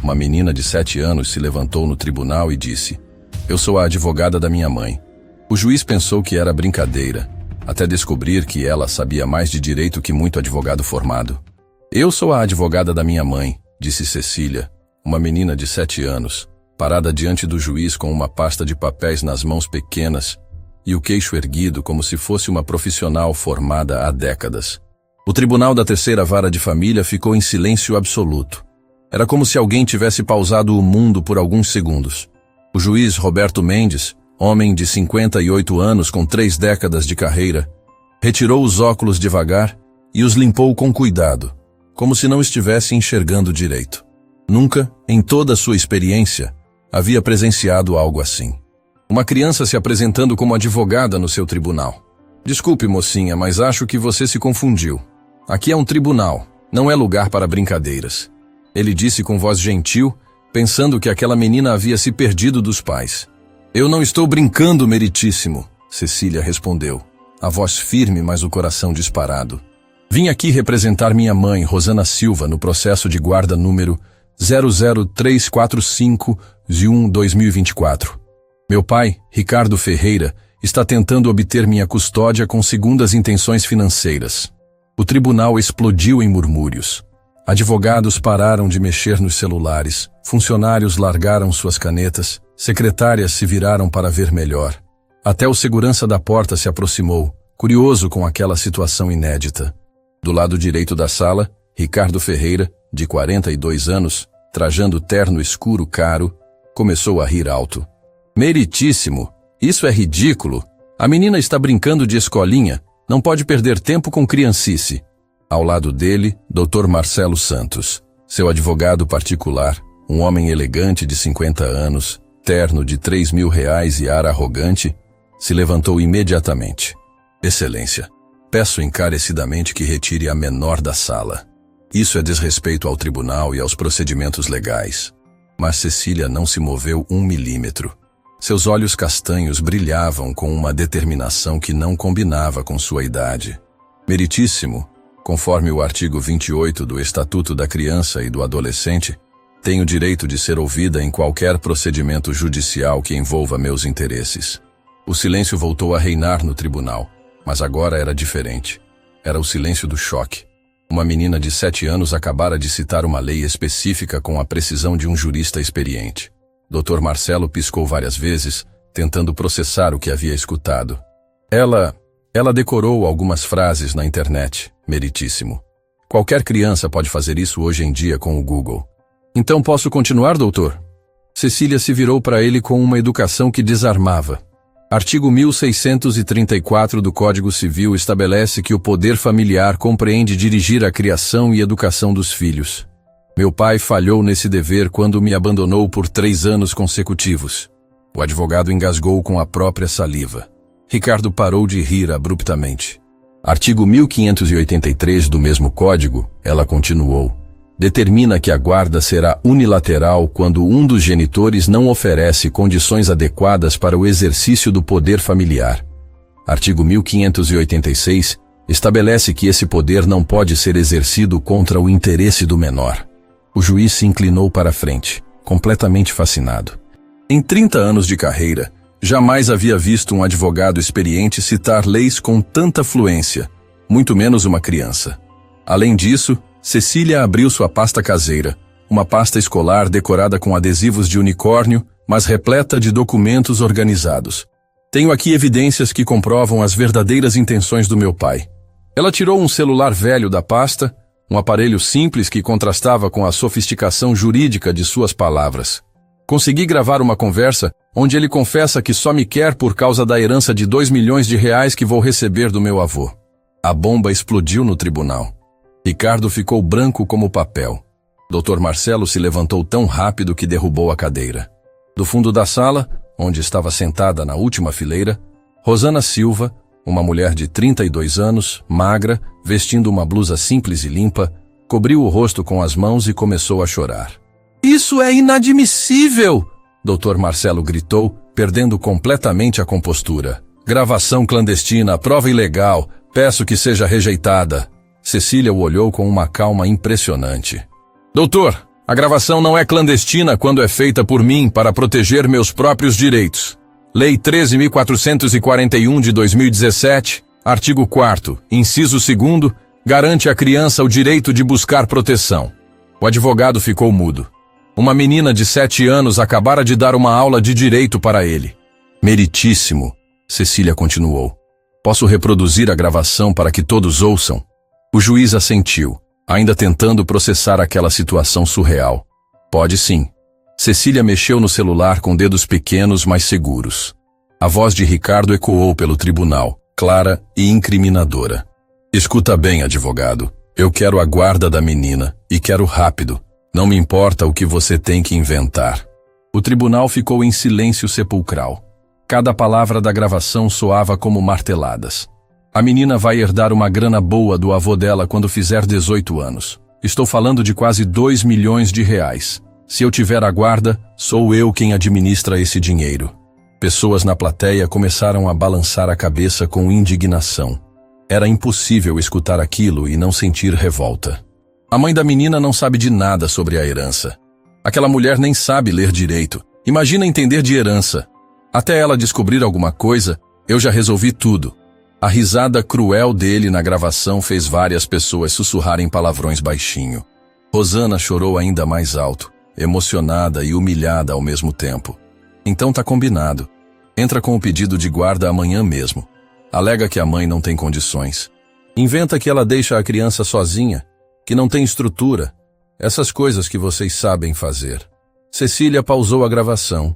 uma menina de 7 anos, se levantou no tribunal e disse: "Eu sou a advogada da minha mãe." O juiz pensou que era brincadeira, até descobrir que ela sabia mais de direito que muito advogado formado. "Eu sou a advogada da minha mãe", disse Cecília, uma menina de 7 anos, parada diante do juiz com uma pasta de papéis nas mãos pequenas e o queixo erguido como se fosse uma profissional formada há décadas. O tribunal da terceira vara de família ficou em silêncio absoluto. Era como se alguém tivesse pausado o mundo por alguns segundos. O juiz Roberto Mendes, homem de 58 anos com 3 décadas de carreira, retirou os óculos devagar e os limpou com cuidado, como se não estivesse enxergando direito. Nunca, em toda a sua experiência, havia presenciado algo assim. Uma criança se apresentando como advogada no seu tribunal. "Desculpe, mocinha, mas acho que você se confundiu. Aqui é um tribunal, não é lugar para brincadeiras", ele disse com voz gentil, pensando que aquela menina havia se perdido dos pais. "Eu não estou brincando, meritíssimo", Cecília respondeu, a voz firme, mas o coração disparado. "Vim aqui representar minha mãe, Rosana Silva, no processo de guarda número 00345-2024. Meu pai, Ricardo Ferreira, está tentando obter minha custódia com segundas intenções financeiras." O tribunal explodiu em murmúrios. Advogados pararam de mexer nos celulares, funcionários largaram suas canetas, secretárias se viraram para ver melhor. Até o segurança da porta se aproximou, curioso com aquela situação inédita. Do lado direito da sala, Ricardo Ferreira, de 42 anos, trajando terno escuro caro, começou a rir alto. "Meritíssimo, isso é ridículo. A menina está brincando de escolinha, não pode perder tempo com criancice." Ao lado dele, Dr. Marcelo Santos, seu advogado particular, um homem elegante de 50 anos, terno de R$3.000 e ar arrogante, se levantou imediatamente. "Excelência, peço encarecidamente que retire a menor da sala. Isso é desrespeito ao tribunal e aos procedimentos legais." Mas Cecília não se moveu 1 milímetro. Seus olhos castanhos brilhavam com uma determinação que não combinava com sua idade. "Meritíssimo, conforme o artigo 28 do Estatuto da Criança e do Adolescente, tenho direito de ser ouvida em qualquer procedimento judicial que envolva meus interesses." O silêncio voltou a reinar no tribunal, mas agora era diferente. Era o silêncio do choque. Uma menina de 7 anos acabara de citar uma lei específica com a precisão de um jurista experiente. Dr. Marcelo piscou várias vezes, tentando processar o que havia escutado. Ela decorou algumas frases na internet, meritíssimo. Qualquer criança pode fazer isso hoje em dia com o Google." "Então posso continuar, doutor?" Cecília se virou para ele com uma educação que desarmava. Artigo 1634 do Código Civil estabelece que o poder familiar compreende dirigir a criação e educação dos filhos. Meu pai falhou nesse dever quando me abandonou por 3 anos consecutivos. O advogado engasgou com a própria saliva. Ricardo parou de rir abruptamente. Artigo 1583 do mesmo código, ela continuou, determina que a guarda será unilateral quando um dos genitores não oferece condições adequadas para o exercício do poder familiar. Artigo 1586 estabelece que esse poder não pode ser exercido contra o interesse do menor. O juiz se inclinou para a frente, completamente fascinado. Em 30 anos de carreira, jamais havia visto um advogado experiente citar leis com tanta fluência, muito menos uma criança. Além disso, Cecília abriu sua pasta caseira, uma pasta escolar decorada com adesivos de unicórnio, mas repleta de documentos organizados. "Tenho aqui evidências que comprovam as verdadeiras intenções do meu pai." Ela tirou um celular velho da pasta, um aparelho simples que contrastava com a sofisticação jurídica de suas palavras. "Consegui gravar uma conversa onde ele confessa que só me quer por causa da herança de R$2 milhões que vou receber do meu avô." A bomba explodiu no tribunal. Ricardo ficou branco como papel. Dr. Marcelo se levantou tão rápido que derrubou a cadeira. Do fundo da sala, onde estava sentada na última fileira, Rosana Silva, uma mulher de 32 anos, magra, vestindo uma blusa simples e limpa, cobriu o rosto com as mãos e começou a chorar. "Isso é inadmissível!" Dr. Marcelo gritou, perdendo completamente a compostura. "Gravação clandestina, prova ilegal, peço que seja rejeitada." Cecília o olhou com uma calma impressionante. "Doutor, A gravação não é clandestina quando é feita por mim para proteger meus próprios direitos. Lei 13.441 de 2017, artigo 4º, inciso 2º, garante à criança o direito de buscar proteção. O advogado ficou mudo. Uma menina de 7 anos acabara de dar uma aula de direito para ele. Meritíssimo, Cecília continuou. Posso reproduzir a gravação para que todos ouçam? O juiz assentiu, ainda tentando processar aquela situação surreal. Pode sim. Cecília mexeu no celular com dedos pequenos, mas seguros. A voz de Ricardo ecoou pelo tribunal, clara e incriminadora. Escuta bem, advogado. Eu quero a guarda da menina, e quero rápido. Não me importa o que você tem que inventar. O tribunal ficou em silêncio sepulcral. Cada palavra da gravação soava como marteladas. A menina vai herdar uma grana boa do avô dela quando fizer 18 anos. Estou falando de quase 2 milhões de reais. Se eu tiver a guarda, sou eu quem administra esse dinheiro. Pessoas na plateia começaram a balançar a cabeça com indignação. Era impossível escutar aquilo e não sentir revolta. A mãe da menina não sabe de nada sobre a herança. Aquela mulher nem sabe ler direito. Imagina entender de herança. Até ela descobrir alguma coisa, eu já resolvi tudo. A risada cruel dele na gravação fez várias pessoas sussurrarem palavrões baixinho. Rosana chorou ainda mais alto, emocionada e humilhada ao mesmo tempo. Então tá combinado. Entra com o pedido de guarda amanhã mesmo. Alega que a mãe não tem condições. Inventa que ela deixa a criança sozinha, que não tem estrutura. Essas coisas que vocês sabem fazer. Cecília pausou a gravação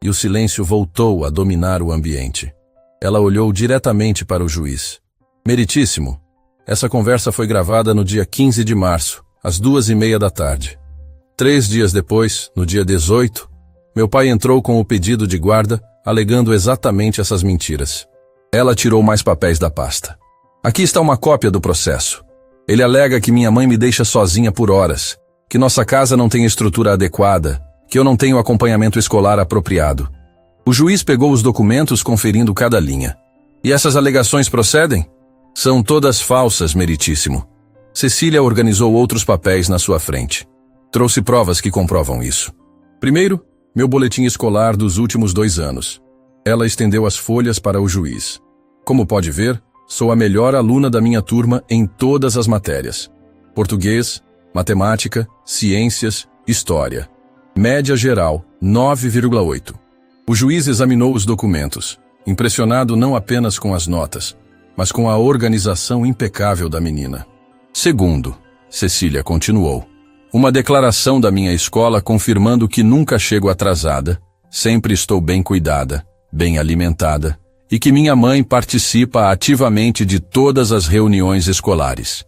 e o silêncio voltou a dominar o ambiente. Ela olhou diretamente para o juiz. Meritíssimo, essa conversa foi gravada no dia 15 de março, às 2:30 da tarde. 3 dias depois, no dia 18, meu pai entrou com o pedido de guarda, alegando exatamente essas mentiras. Ela tirou mais papéis da pasta. Aqui está uma cópia do processo. Ele alega que minha mãe me deixa sozinha por horas, que nossa casa não tem estrutura adequada, que eu não tenho acompanhamento escolar apropriado. O juiz pegou os documentos conferindo cada linha. E essas alegações procedem? São todas falsas, meritíssimo. Cecília organizou outros papéis na sua frente. Trouxe provas que comprovam isso. Primeiro, meu boletim escolar dos últimos 2 anos. Ela estendeu as folhas para o juiz. Como pode ver, sou a melhor aluna da minha turma em todas as matérias. Português, matemática, ciências, história. Média geral, 9,8. O juiz examinou os documentos, impressionado não apenas com as notas, mas com a organização impecável da menina. Segundo, Cecília continuou, uma declaração da minha escola confirmando que nunca chego atrasada, sempre estou bem cuidada, bem alimentada, e que minha mãe participa ativamente de todas as reuniões escolares.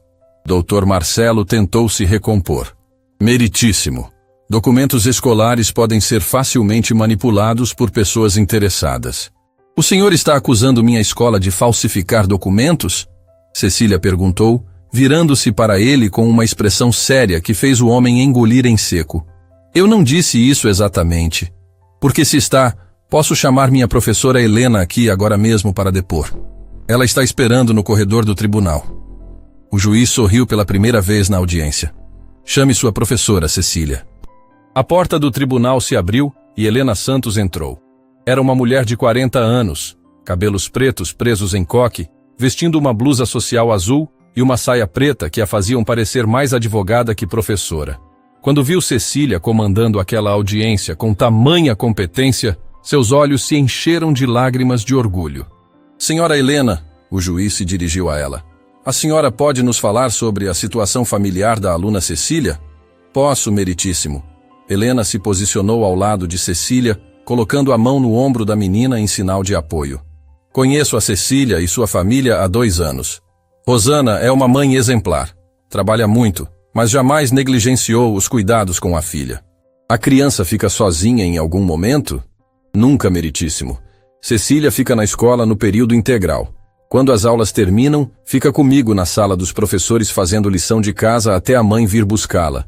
Dr. Marcelo tentou se recompor. Meritíssimo. Documentos escolares podem ser facilmente manipulados por pessoas interessadas. O senhor está acusando minha escola de falsificar documentos? Cecília perguntou, virando-se para ele com uma expressão séria que fez o homem engolir em seco. Eu não disse isso exatamente. Porque se está, posso chamar minha professora Helena aqui agora mesmo para depor. Ela está esperando no corredor do tribunal. O juiz sorriu pela primeira vez na audiência. Chame sua professora, Cecília. A porta do tribunal se abriu e Helena Santos entrou. Era uma mulher de 40 anos, cabelos pretos presos em coque, vestindo uma blusa social azul e uma saia preta que a faziam parecer mais advogada que professora. Quando viu Cecília comandando aquela audiência com tamanha competência, seus olhos se encheram de lágrimas de orgulho. Senhora Helena, o juiz se dirigiu a ela. A senhora pode nos falar sobre a situação familiar da aluna Cecília? Posso, meritíssimo. Helena se posicionou ao lado de Cecília, colocando a mão no ombro da menina em sinal de apoio. Conheço a Cecília e sua família há 2 anos. Rosana é uma mãe exemplar. Trabalha muito, mas jamais negligenciou os cuidados com a filha. A criança fica sozinha em algum momento? Nunca, meritíssimo. Cecília fica na escola no período integral. Quando as aulas terminam, fica comigo na sala dos professores fazendo lição de casa até a mãe vir buscá-la.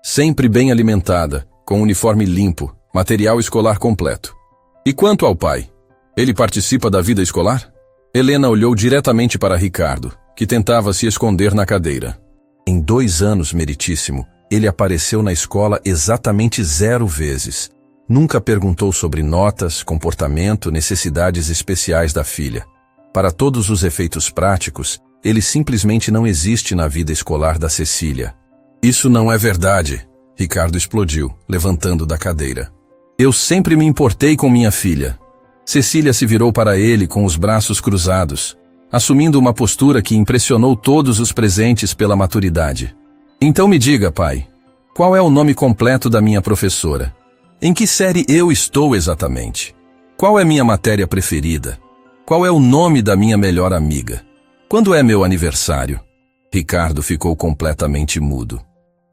Sempre bem alimentada, com uniforme limpo, material escolar completo. E quanto ao pai? Ele participa da vida escolar? Helena olhou diretamente para Ricardo, que tentava se esconder na cadeira. Em 2 anos, meritíssimo, Ele apareceu na escola exatamente 0 vezes. Nunca perguntou sobre notas, comportamento, necessidades especiais da filha. Para todos os efeitos práticos, ele simplesmente não existe na vida escolar da Cecília. Isso não é verdade, Ricardo explodiu, levantando da cadeira. Eu sempre me importei com minha filha. Cecília se virou para ele com os braços cruzados, assumindo uma postura que impressionou todos os presentes pela maturidade. Então me diga, pai, qual é o nome completo da minha professora? Em que série eu estou exatamente? Qual é minha matéria preferida? Qual é o nome da minha melhor amiga? Quando é meu aniversário? Ricardo ficou completamente mudo.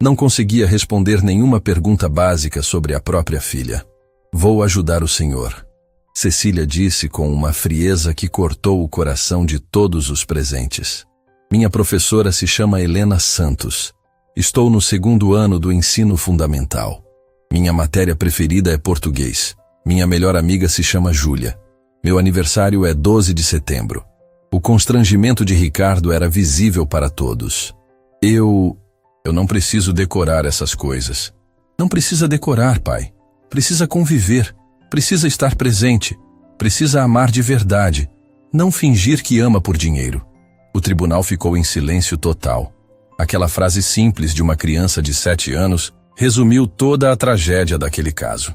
Não conseguia responder nenhuma pergunta básica sobre a própria filha. Vou ajudar o senhor, Cecília disse com uma frieza que cortou o coração de todos os presentes. Minha professora se chama Helena Santos. Estou no 2º ano do ensino fundamental. Minha matéria preferida é português. Minha melhor amiga se chama Júlia. Meu aniversário é 12 de setembro. O constrangimento de Ricardo era visível para todos. Eu não preciso decorar essas coisas. Não precisa decorar, pai. Precisa conviver. Precisa estar presente. Precisa amar de verdade. Não fingir que ama por dinheiro. O tribunal ficou em silêncio total. Aquela frase simples de uma criança de 7 anos resumiu toda a tragédia daquele caso.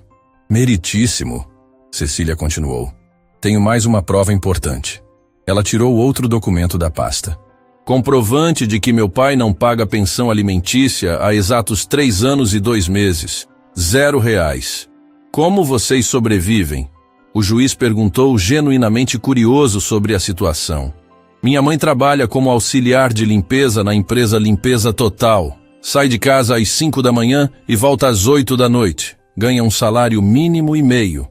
Meritíssimo, Cecília continuou. Tenho mais uma prova importante. Ela tirou outro documento da pasta. Comprovante de que meu pai não paga pensão alimentícia há exatos 3 anos e 2 meses. R$0. Como vocês sobrevivem? O juiz perguntou, genuinamente curioso sobre a situação. Minha mãe trabalha como auxiliar de limpeza na empresa Limpeza Total. Sai de casa às 5 da manhã e volta às 8 da noite. Ganha um salário mínimo e meio.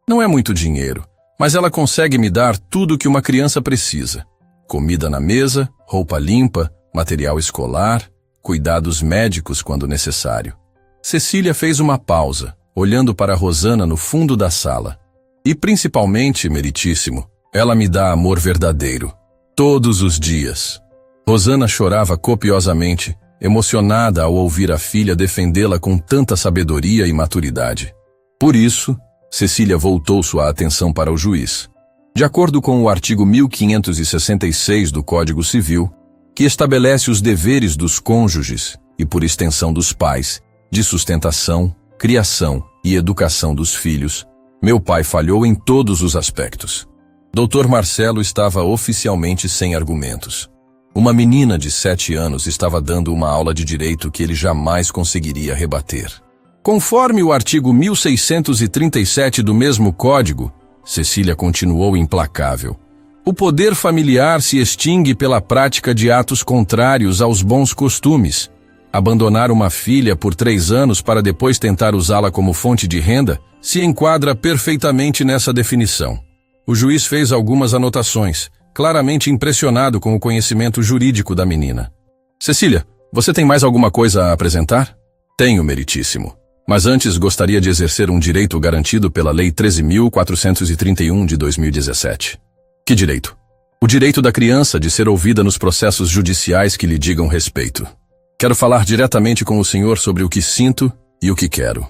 Não é muito dinheiro, mas ela consegue me dar tudo o que uma criança precisa. Comida na mesa, roupa limpa, material escolar, cuidados médicos quando necessário. Cecília fez uma pausa, olhando para Rosana no fundo da sala. E principalmente, meritíssimo, ela me dá amor verdadeiro. Todos os dias. Rosana chorava copiosamente, emocionada ao ouvir a filha defendê-la com tanta sabedoria e maturidade. Por isso, Cecília voltou sua atenção para o juiz. De acordo com o artigo 1566 do Código Civil, que estabelece os deveres dos cônjuges e, por extensão, dos pais, de sustentação, criação e educação dos filhos, meu pai falhou em todos os aspectos. Dr. Marcelo estava oficialmente sem argumentos. Uma menina de 7 anos estava dando uma aula de direito que ele jamais conseguiria rebater. Conforme o artigo 1637 do mesmo código, Cecília continuou implacável. O poder familiar se extingue pela prática de atos contrários aos bons costumes. Abandonar uma filha por 3 anos para depois tentar usá-la como fonte de renda se enquadra perfeitamente nessa definição. O juiz fez algumas anotações, claramente impressionado com o conhecimento jurídico da menina. Cecília, você tem mais alguma coisa a apresentar? Tenho, meritíssimo. Mas antes gostaria de exercer um direito garantido pela Lei 13.431 de 2017. Que direito? O direito da criança de ser ouvida nos processos judiciais que lhe digam respeito. Quero falar diretamente com o senhor sobre o que sinto e o que quero.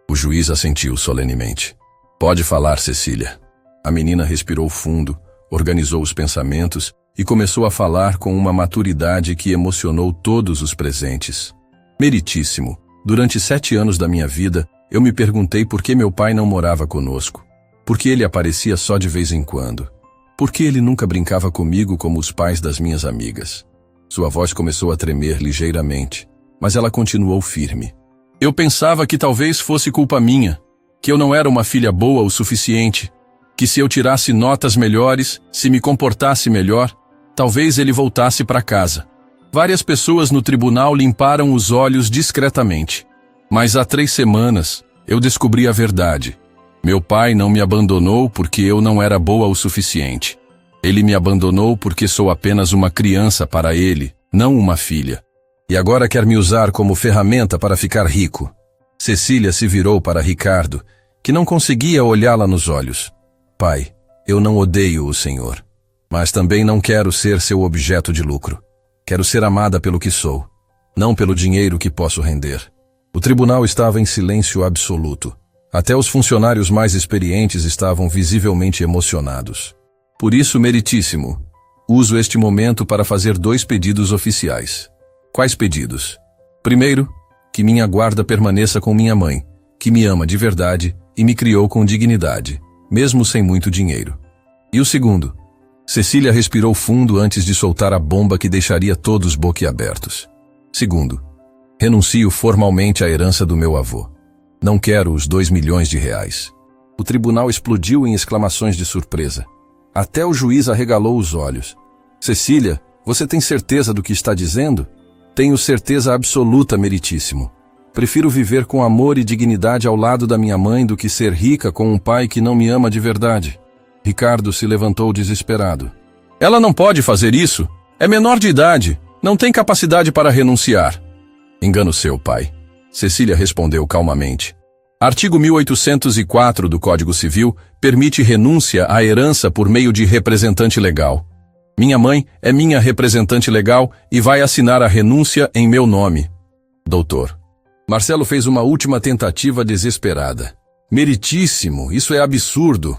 O juiz assentiu solenemente. Pode falar, Cecília. A menina respirou fundo, organizou os pensamentos e começou a falar com uma maturidade que emocionou todos os presentes. Meritíssimo, durante 7 anos da minha vida, eu me perguntei por que meu pai não morava conosco. Por que ele aparecia só de vez em quando? Por que ele nunca brincava comigo como os pais das minhas amigas? Sua voz começou a tremer ligeiramente, mas ela continuou firme. Eu pensava que talvez fosse culpa minha, que eu não era uma filha boa o suficiente, que se eu tirasse notas melhores, se me comportasse melhor, talvez ele voltasse para casa. Várias pessoas no tribunal limparam os olhos discretamente. Mas há 3 semanas, eu descobri a verdade. Meu pai não me abandonou porque eu não era boa o suficiente. Ele me abandonou porque sou apenas uma criança para ele, não uma filha. E agora quer me usar como ferramenta para ficar rico. Cecília se virou para Ricardo, que não conseguia olhá-la nos olhos. Pai, eu não odeio o senhor, mas também não quero ser seu objeto de lucro. Quero ser amada pelo que sou. não pelo dinheiro que posso render. O tribunal estava em silêncio absoluto. Até os funcionários mais experientes estavam visivelmente emocionados. Por isso, meritíssimo, uso este momento para fazer 2 pedidos oficiais. Quais pedidos? Primeiro, que minha guarda permaneça com minha mãe, que me ama de verdade e me criou com dignidade, mesmo sem muito dinheiro. E o segundo, Cecília respirou fundo antes de soltar a bomba que deixaria todos boquiabertos. Segundo, renuncio formalmente à herança do meu avô. Não quero os 2 milhões de reais. O tribunal explodiu em exclamações de surpresa. Até o juiz arregalou os olhos. Cecília, você tem certeza do que está dizendo? Tenho certeza absoluta, meritíssimo. Prefiro viver com amor e dignidade ao lado da minha mãe do que ser rica com um pai que não me ama de verdade. Ricardo se levantou desesperado. Ela não pode fazer isso. É menor de idade. Não tem capacidade para renunciar. Engano seu, pai. Cecília respondeu calmamente. Artigo 1804 do Código Civil permite renúncia à herança por meio de representante legal. Minha mãe é minha representante legal e vai assinar a renúncia em meu nome. Doutor. Marcelo fez uma última tentativa desesperada. Meritíssimo, isso é absurdo.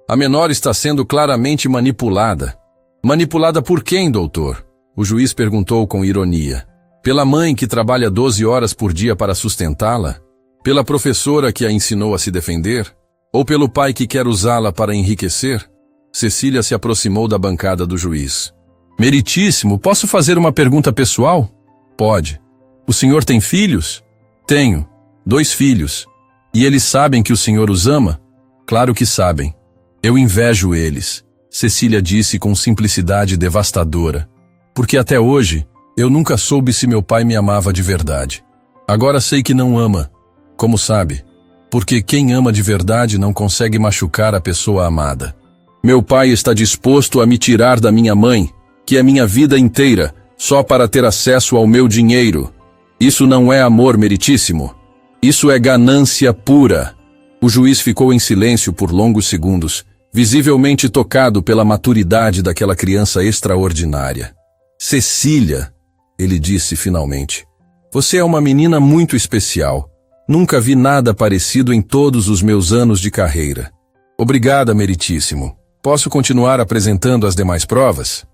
A menor está sendo claramente manipulada. Manipulada por quem, doutor? O juiz perguntou com ironia. Pela mãe que trabalha 12 horas por dia para sustentá-la? Pela professora que a ensinou a se defender? Ou pelo pai que quer usá-la para enriquecer? Cecília se aproximou da bancada do juiz. Meritíssimo, posso fazer uma pergunta pessoal? Pode. O senhor tem filhos? Tenho. 2 filhos. E eles sabem que o senhor os ama? Claro que sabem. Eu invejo eles, Cecília disse com simplicidade devastadora. Porque até hoje, eu nunca soube se meu pai me amava de verdade. Agora sei que não ama. Como sabe? Porque quem ama de verdade não consegue machucar a pessoa amada. Meu pai está disposto a me tirar da minha mãe, que é minha vida inteira, só para ter acesso ao meu dinheiro. Isso não é amor, meritíssimo. Isso é ganância pura. O juiz ficou em silêncio por longos segundos, visivelmente tocado pela maturidade daquela criança extraordinária. Cecília, ele disse finalmente, você é uma menina muito especial. Nunca vi nada parecido em todos os meus anos de carreira. Obrigada, meritíssimo. Posso continuar apresentando as demais provas?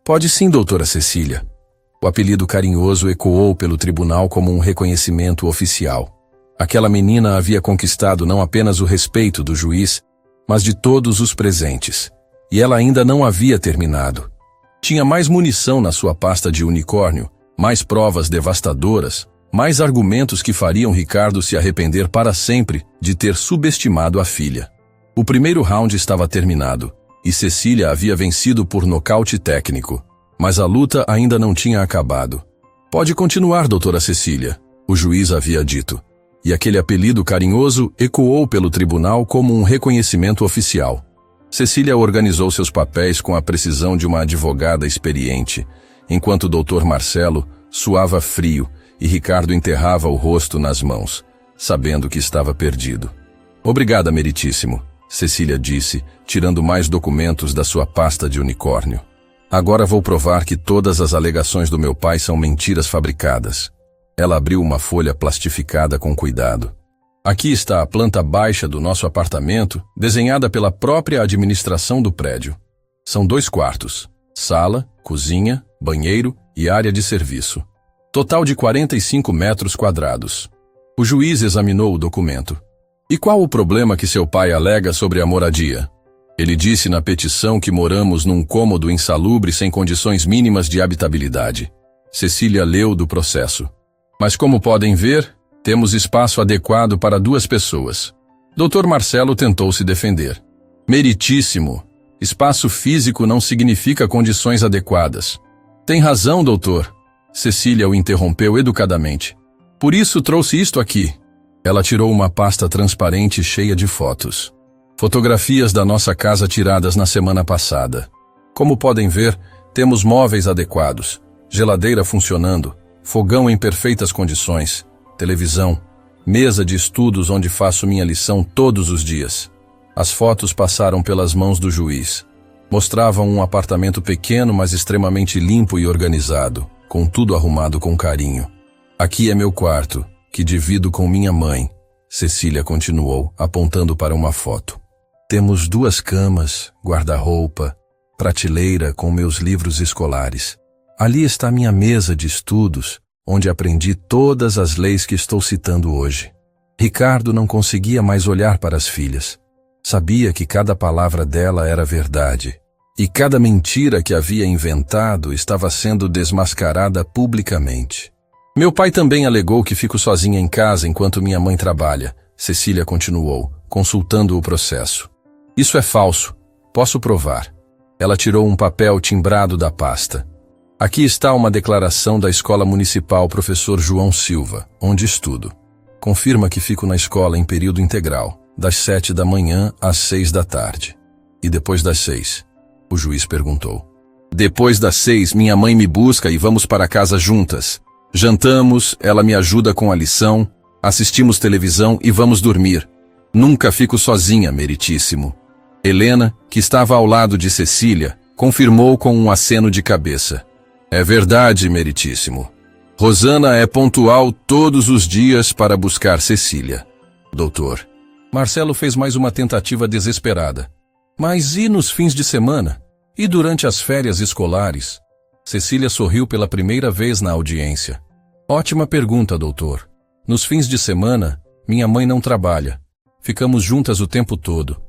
Pode sim, doutora Cecília. O apelido carinhoso ecoou pelo tribunal como um reconhecimento oficial. Aquela menina havia conquistado não apenas o respeito do juiz, mas de todos os presentes. E ela ainda não havia terminado. Tinha mais munição na sua pasta de unicórnio, mais provas devastadoras, mais argumentos que fariam Ricardo se arrepender para sempre de ter subestimado a filha. O primeiro round estava terminado, e Cecília havia vencido por nocaute técnico. Mas a luta ainda não tinha acabado. Pode continuar, doutora Cecília, o juiz havia dito. E aquele apelido carinhoso ecoou pelo tribunal como um reconhecimento oficial. Cecília organizou seus papéis com a precisão de uma advogada experiente, enquanto o doutor Marcelo suava frio e Ricardo enterrava o rosto nas mãos, sabendo que estava perdido. Obrigada, meritíssimo, Cecília disse, tirando mais documentos da sua pasta de unicórnio. Agora vou provar que todas as alegações do meu pai são mentiras fabricadas. Ela abriu uma folha plastificada com cuidado. Aqui está a planta baixa do nosso apartamento, desenhada pela própria administração do prédio. São 2 quartos, sala, cozinha, banheiro e área de serviço. Total de 45 metros quadrados. O juiz examinou o documento. E qual o problema que seu pai alega sobre a moradia? Ele disse na petição que moramos num cômodo insalubre sem condições mínimas de habitabilidade. Cecília leu do processo. Mas como podem ver, temos espaço adequado para 2 pessoas. Dr. Marcelo tentou se defender. Meritíssimo, espaço físico não significa condições adequadas. Tem razão, doutor. Cecília o interrompeu educadamente. Por isso trouxe isto aqui. Ela tirou uma pasta transparente cheia de fotos. Fotografias da nossa casa tiradas na semana passada. Como podem ver, temos móveis adequados, geladeira funcionando, fogão em perfeitas condições, televisão, mesa de estudos onde faço minha lição todos os dias. As fotos passaram pelas mãos do juiz. Mostravam um apartamento pequeno, mas extremamente limpo e organizado, com tudo arrumado com carinho. Aqui é meu quarto, que divido com minha mãe, Cecília continuou, apontando para uma foto. Temos 2 camas, guarda-roupa, prateleira com meus livros escolares. Ali está minha mesa de estudos, onde aprendi todas as leis que estou citando hoje. Ricardo não conseguia mais olhar para as filhas. Sabia que cada palavra dela era verdade, e cada mentira que havia inventado estava sendo desmascarada publicamente. Meu pai também alegou que fico sozinha em casa enquanto minha mãe trabalha, Cecília continuou, consultando o processo. Isso é falso. Posso provar. Ela tirou um papel timbrado da pasta. Aqui está uma declaração da Escola Municipal Professor João Silva, onde estudo. Confirma que fico na escola em período integral, das 7 da manhã às 6 da tarde. E depois das 6? O juiz perguntou. Depois das 6, minha mãe me busca e vamos para casa juntas. Jantamos, ela me ajuda com a lição, assistimos televisão e vamos dormir. Nunca fico sozinha, meritíssimo. Helena, que estava ao lado de Cecília, confirmou com um aceno de cabeça. É verdade, meritíssimo. Rosana é pontual todos os dias para buscar Cecília. Doutor. Marcelo fez mais uma tentativa desesperada. Mas e nos fins de semana? E durante as férias escolares? Cecília sorriu pela primeira vez na audiência. Ótima pergunta, doutor. Nos fins de semana, minha mãe não trabalha. Ficamos juntas o tempo todo.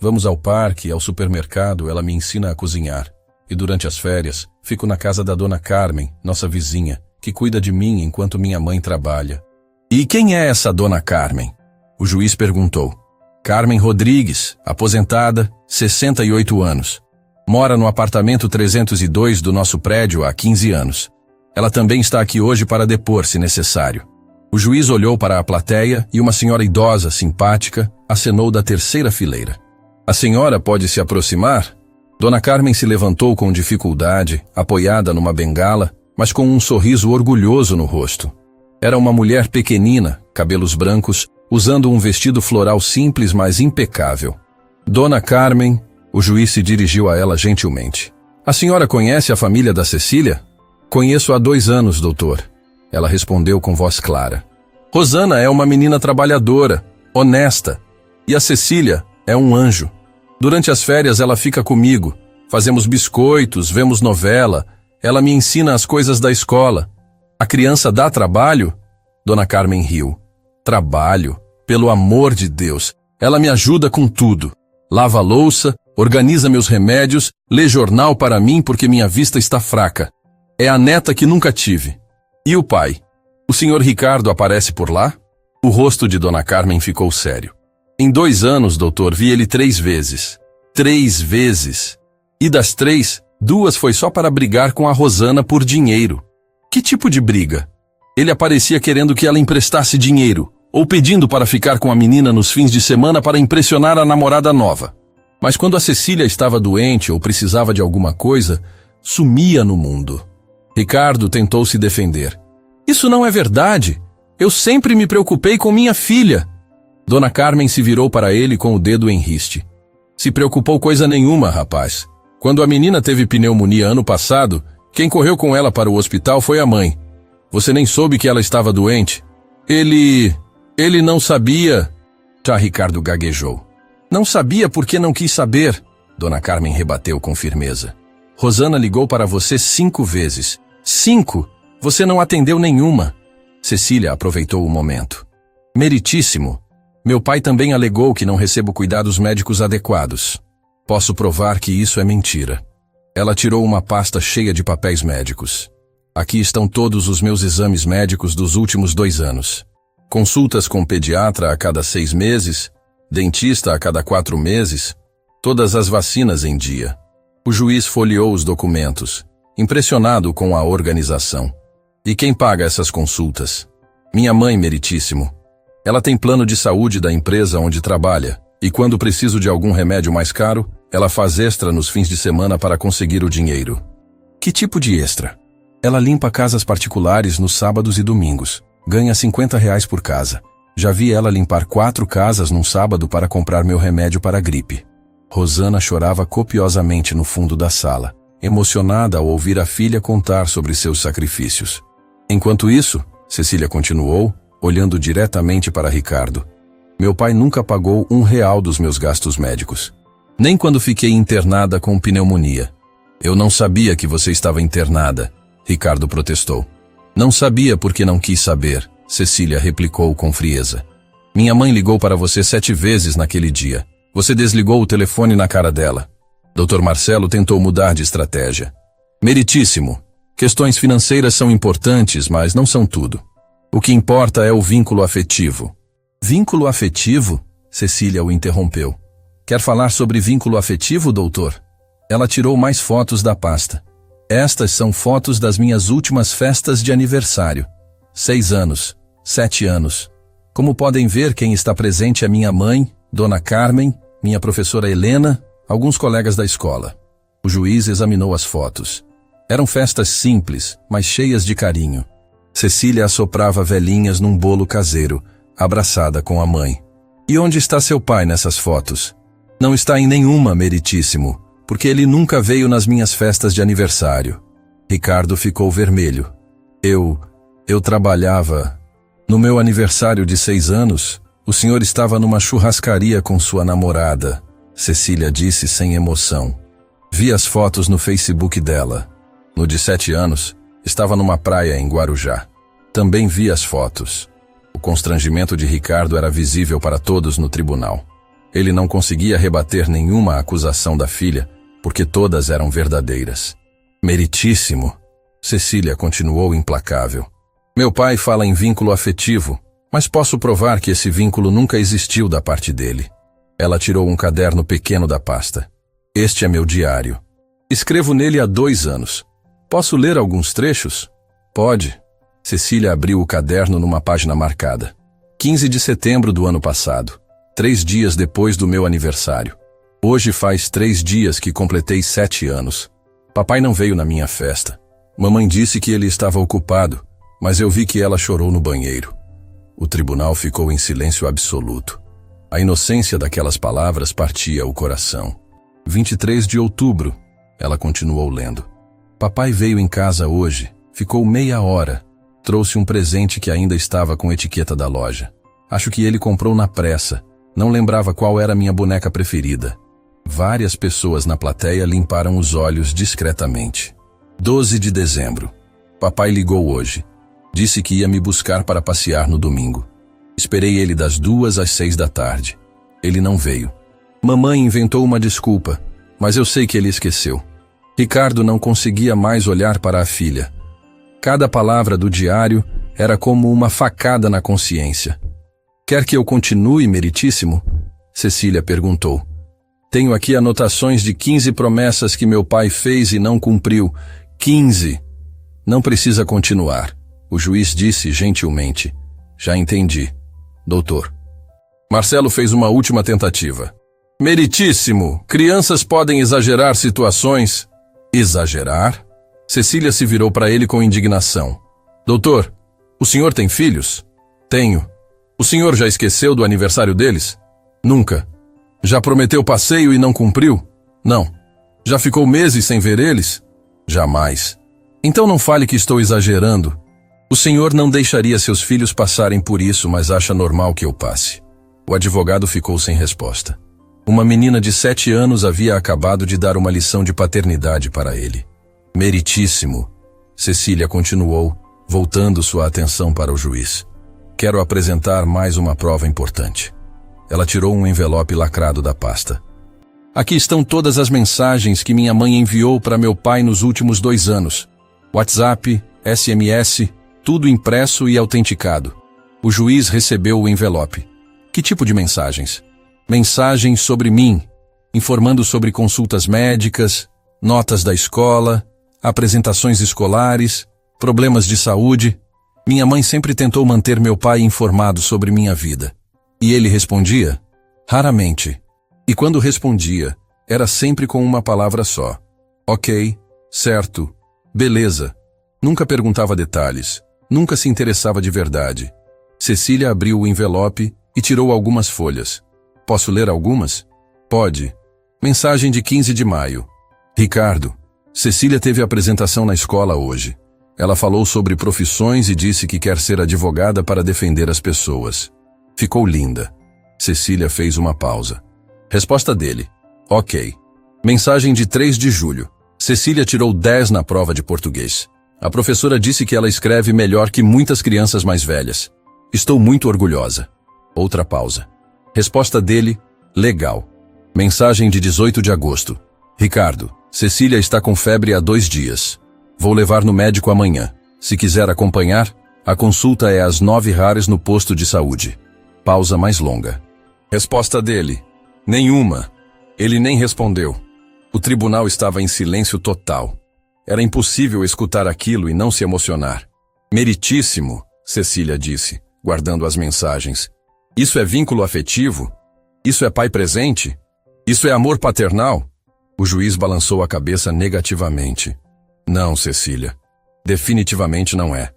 Vamos ao parque, ao supermercado, ela me ensina a cozinhar. E durante as férias, fico na casa da dona Carmen, nossa vizinha, que cuida de mim enquanto minha mãe trabalha. E quem é essa dona Carmen? O juiz perguntou. Carmen Rodrigues, aposentada, 68 anos. Mora no apartamento 302 do nosso prédio há 15 anos. Ela também está aqui hoje para depor, se necessário. O juiz olhou para a plateia e uma senhora idosa, simpática, acenou da terceira fileira. A senhora pode se aproximar? Dona Carmen se levantou com dificuldade, apoiada numa bengala, mas com um sorriso orgulhoso no rosto. Era uma mulher pequenina, cabelos brancos, usando um vestido floral simples, mas impecável. Dona Carmen, o juiz se dirigiu a ela gentilmente. A senhora conhece a família da Cecília? Conheço há 2 anos, doutor. Ela respondeu com voz clara. Rosana é uma menina trabalhadora, honesta, e a Cecília é um anjo. Durante as férias ela fica comigo. Fazemos biscoitos, vemos novela. Ela me ensina as coisas da escola. A criança dá trabalho? Dona Carmen riu. Trabalho? Pelo amor de Deus. Ela me ajuda com tudo. Lava a louça, organiza meus remédios, lê jornal para mim porque minha vista está fraca. É a neta que nunca tive. E o pai? O senhor Ricardo aparece por lá? O rosto de Dona Carmen ficou sério. Em 2 anos, doutor, vi ele 3 vezes. 3 vezes. E das 3, 2 foi só para brigar com a Rosana por dinheiro. Que tipo de briga? Ele aparecia querendo que ela emprestasse dinheiro, ou pedindo para ficar com a menina nos fins de semana para impressionar a namorada nova. Mas quando a Cecília estava doente ou precisava de alguma coisa, sumia no mundo. Ricardo tentou se defender. Isso não é verdade. Eu sempre me preocupei com minha filha. Dona Carmen se virou para ele com o dedo em riste. Se preocupou coisa nenhuma, rapaz. Quando a menina teve pneumonia ano passado, quem correu com ela para o hospital foi a mãe. Você nem soube que ela estava doente. Ele não sabia. Já Ricardo gaguejou. Não sabia porque não quis saber. Dona Carmen rebateu com firmeza. Rosana ligou para você 5 vezes. 5? Você não atendeu nenhuma. Cecília aproveitou o momento. Meritíssimo. Meu pai também alegou que não recebo cuidados médicos adequados. Posso provar que isso é mentira. Ela tirou uma pasta cheia de papéis médicos. Aqui estão todos os meus exames médicos dos últimos 2 anos. Consultas com pediatra a cada 6 meses, dentista a cada 4 meses, todas as vacinas em dia. O juiz folheou os documentos, impressionado com a organização. E quem paga essas consultas? Minha mãe, meritíssimo. Ela tem plano de saúde da empresa onde trabalha, e quando preciso de algum remédio mais caro, ela faz extra nos fins de semana para conseguir o dinheiro. Que tipo de extra? Ela limpa casas particulares nos sábados e domingos. Ganha R$50 por casa. Já vi ela limpar 4 casas num sábado para comprar meu remédio para a gripe. Rosana chorava copiosamente no fundo da sala, emocionada ao ouvir a filha contar sobre seus sacrifícios. Enquanto isso, Cecília continuou, olhando diretamente para Ricardo. Meu pai nunca pagou R$1 dos meus gastos médicos. Nem quando fiquei internada com pneumonia. Eu não sabia que você estava internada, Ricardo protestou. Não sabia porque não quis saber, Cecília replicou com frieza. Minha mãe ligou para você 7 vezes naquele dia. Você desligou o telefone na cara dela. Dr. Marcelo tentou mudar de estratégia. Meritíssimo. Questões financeiras são importantes, mas não são tudo. O que importa é o vínculo afetivo. Vínculo afetivo? Cecília o interrompeu. Quer falar sobre vínculo afetivo, doutor? Ela tirou mais fotos da pasta. Estas são fotos das minhas últimas festas de aniversário. 6 anos, 7 anos. Como podem ver, quem está presente é minha mãe, Dona Carmen, minha professora Helena, alguns colegas da escola. O juiz examinou as fotos. Eram festas simples, mas cheias de carinho. Cecília assoprava velhinhas num bolo caseiro, abraçada com a mãe. E onde está seu pai nessas fotos? Não está em nenhuma, meritíssimo, porque ele nunca veio nas minhas festas de aniversário. Ricardo ficou vermelho. Eu trabalhava. No meu aniversário de 6 anos, o senhor estava numa churrascaria com sua namorada, Cecília disse sem emoção. Vi as fotos no Facebook dela. No de 7 anos, estava numa praia em Guarujá. Também vi as fotos. O constrangimento de Ricardo era visível para todos no tribunal. Ele não conseguia rebater nenhuma acusação da filha, porque todas eram verdadeiras. Meritíssimo. Cecília continuou implacável. Meu pai fala em vínculo afetivo, mas posso provar que esse vínculo nunca existiu da parte dele. Ela tirou um caderno pequeno da pasta. Este é meu diário. Escrevo nele há 2 anos. Posso ler alguns trechos? Pode. Cecília abriu o caderno numa página marcada. 15 de setembro do ano passado. 3 dias depois do meu aniversário. Hoje faz 3 dias que completei 7 anos. Papai não veio na minha festa. Mamãe disse que ele estava ocupado, mas eu vi que ela chorou no banheiro. O tribunal ficou em silêncio absoluto. A inocência daquelas palavras partia o coração. 23 de outubro, ela continuou lendo. Papai veio em casa hoje, ficou meia hora. Trouxe um presente que ainda estava com etiqueta da loja. Acho que ele comprou na pressa. Não lembrava qual era a minha boneca preferida. Várias pessoas na plateia limparam os olhos discretamente. 12 de dezembro. Papai ligou hoje. Disse que ia me buscar para passear no domingo. Esperei ele das 2 às 6 da tarde. Ele não veio. Mamãe inventou uma desculpa, mas eu sei que ele esqueceu. Ricardo não conseguia mais olhar para a filha. Cada palavra do diário era como uma facada na consciência. Quer que eu continue, meritíssimo? Cecília perguntou. Tenho aqui anotações de 15 promessas que meu pai fez e não cumpriu. 15. Não precisa continuar. O juiz disse gentilmente. Já entendi. Doutor. Marcelo fez uma última tentativa. Meritíssimo, crianças podem exagerar situações. Exagerar? Cecília se virou para ele com indignação. Doutor, o senhor tem filhos? Tenho. O senhor já esqueceu do aniversário deles? Nunca. Já prometeu passeio e não cumpriu? Não. Já ficou meses sem ver eles? Jamais. Então não fale que estou exagerando. O senhor não deixaria seus filhos passarem por isso, mas acha normal que eu passe. O advogado ficou sem resposta. Uma menina de 7 anos havia acabado de dar uma lição de paternidade para ele. Meritíssimo. Cecília continuou, voltando sua atenção para o juiz. Quero apresentar mais uma prova importante. Ela tirou um envelope lacrado da pasta. Aqui estão todas as mensagens que minha mãe enviou para meu pai nos últimos 2 anos. WhatsApp, SMS, tudo impresso e autenticado. O juiz recebeu o envelope. Que tipo de mensagens? Mensagens sobre mim, informando sobre consultas médicas, notas da escola, apresentações escolares, problemas de saúde. Minha mãe sempre tentou manter meu pai informado sobre minha vida. E ele respondia? Raramente. E quando respondia, era sempre com uma palavra só. Ok, certo, beleza. Nunca perguntava detalhes, nunca se interessava de verdade. Cecília abriu o envelope e tirou algumas folhas. Posso ler algumas? Pode. Mensagem de 15 de maio. Ricardo, Cecília teve apresentação na escola hoje. Ela falou sobre profissões e disse que quer ser advogada para defender as pessoas. Ficou linda. Cecília fez uma pausa. Resposta dele: ok. Mensagem de 3 de julho. Cecília tirou 10 na prova de português. A professora disse que ela escreve melhor que muitas crianças mais velhas. Estou muito orgulhosa. Outra pausa. Resposta dele: legal. Mensagem de 18 de agosto. Ricardo, Cecília está com febre há 2 dias. Vou levar no médico amanhã. Se quiser acompanhar, a consulta é às 9 horas no posto de saúde. Pausa mais longa. Resposta dele: nenhuma. Ele nem respondeu. O tribunal estava em silêncio total. Era impossível escutar aquilo e não se emocionar. Meritíssimo, Cecília disse, guardando as mensagens. Isso é vínculo afetivo? Isso é pai presente? Isso é amor paternal? O juiz balançou a cabeça negativamente. Não, Cecília. Definitivamente não é.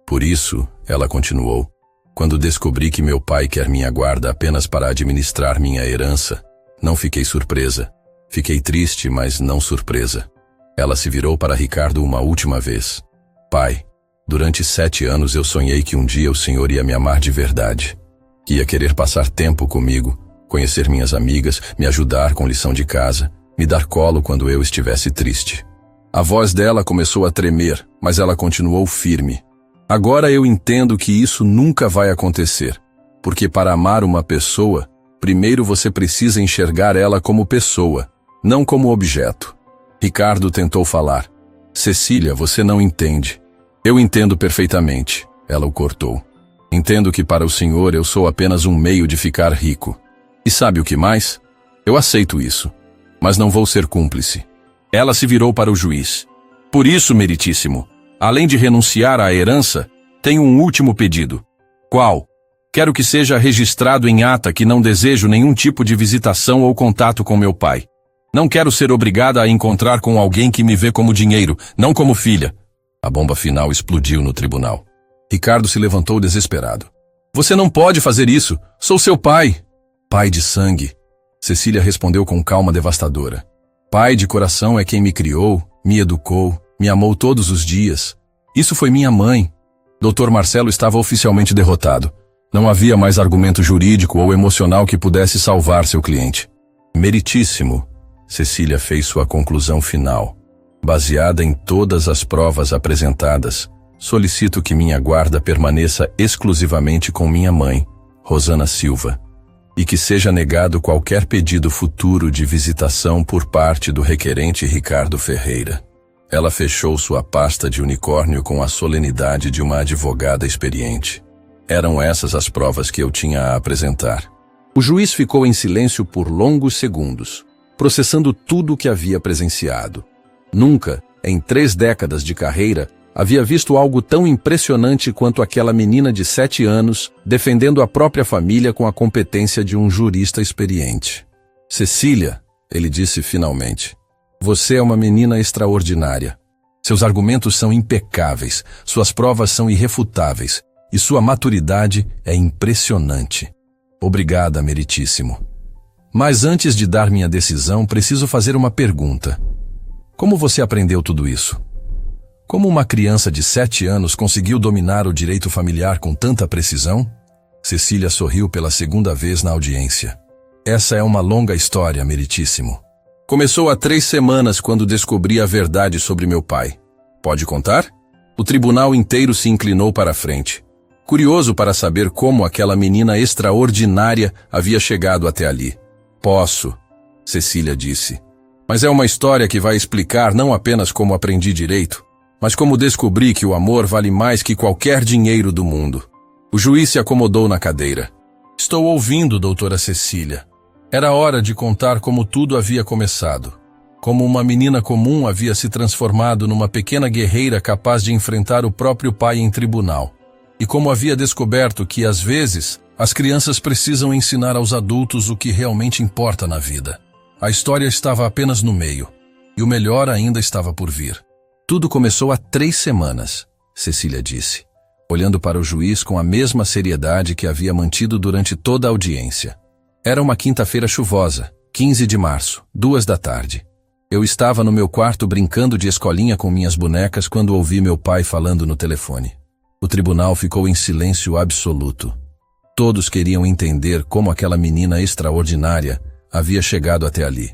Por isso, ela continuou, quando descobri que meu pai quer minha guarda apenas para administrar minha herança, não fiquei surpresa. Fiquei triste, mas não surpresa. Ela se virou para Ricardo uma última vez. Pai, durante 7 anos eu sonhei que um dia o senhor ia me amar de verdade. Que ia querer passar tempo comigo, conhecer minhas amigas, me ajudar com lição de casa, me dar colo quando eu estivesse triste. A voz dela começou a tremer, mas ela continuou firme. Agora eu entendo que isso nunca vai acontecer, porque para amar uma pessoa, primeiro você precisa enxergar ela como pessoa, não como objeto. Ricardo tentou falar. Cecília, você não entende. Eu entendo perfeitamente, ela o cortou. Entendo que para o senhor eu sou apenas um meio de ficar rico. E sabe o que mais? Eu aceito isso, mas não vou ser cúmplice. Ela se virou para o juiz. Por isso, meritíssimo, além de renunciar à herança, tenho um último pedido. Qual? Quero que seja registrado em ata que não desejo nenhum tipo de visitação ou contato com meu pai. Não quero ser obrigada a encontrar com alguém que me vê como dinheiro, não como filha. A bomba final explodiu no tribunal. Ricardo se levantou desesperado. Você não pode fazer isso. Sou seu pai. Pai de sangue. Cecília respondeu com calma devastadora. Pai de coração é quem me criou, me educou, me amou todos os dias. Isso foi minha mãe. Dr. Marcelo estava oficialmente derrotado. Não havia mais argumento jurídico ou emocional que pudesse salvar seu cliente. Meritíssimo, Cecília fez sua conclusão final. Baseada em todas as provas apresentadas, solicito que minha guarda permaneça exclusivamente com minha mãe, Rosana Silva, e que seja negado qualquer pedido futuro de visitação por parte do requerente Ricardo Ferreira. Ela fechou sua pasta de unicórnio com a solenidade de uma advogada experiente. Eram essas as provas que eu tinha a apresentar. O juiz ficou em silêncio por longos segundos, processando tudo o que havia presenciado. Nunca, em 3 décadas de carreira, havia visto algo tão impressionante quanto aquela menina de 7 anos defendendo a própria família com a competência de um jurista experiente. Cecília, ele disse finalmente, você é uma menina extraordinária. Seus argumentos são impecáveis, suas provas são irrefutáveis e sua maturidade é impressionante. Obrigada, meritíssimo. Mas antes de dar minha decisão, preciso fazer uma pergunta. Como você aprendeu tudo isso? Como uma criança de 7 anos conseguiu dominar o direito familiar com tanta precisão? Cecília sorriu pela 2ª vez na audiência. Essa é uma longa história, meritíssimo. Começou há 3 semanas quando descobri a verdade sobre meu pai. Pode contar? O tribunal inteiro se inclinou para a frente. Curioso para saber como aquela menina extraordinária havia chegado até ali. Posso, Cecília disse. Mas é uma história que vai explicar não apenas como aprendi direito, mas como descobri que o amor vale mais que qualquer dinheiro do mundo. O juiz se acomodou na cadeira. Estou ouvindo, doutora Cecília. Era hora de contar como tudo havia começado. Como uma menina comum havia se transformado numa pequena guerreira capaz de enfrentar o próprio pai em tribunal. E como havia descoberto que, às vezes, as crianças precisam ensinar aos adultos o que realmente importa na vida. A história estava apenas no meio, e o melhor ainda estava por vir. Tudo começou há 3 semanas, Cecília disse, olhando para o juiz com a mesma seriedade que havia mantido durante toda a audiência. Era uma quinta-feira chuvosa, 15 de março, 2 da tarde. Eu estava no meu quarto brincando de escolinha com minhas bonecas quando ouvi meu pai falando no telefone. O tribunal ficou em silêncio absoluto. Todos queriam entender como aquela menina extraordinária havia chegado até ali.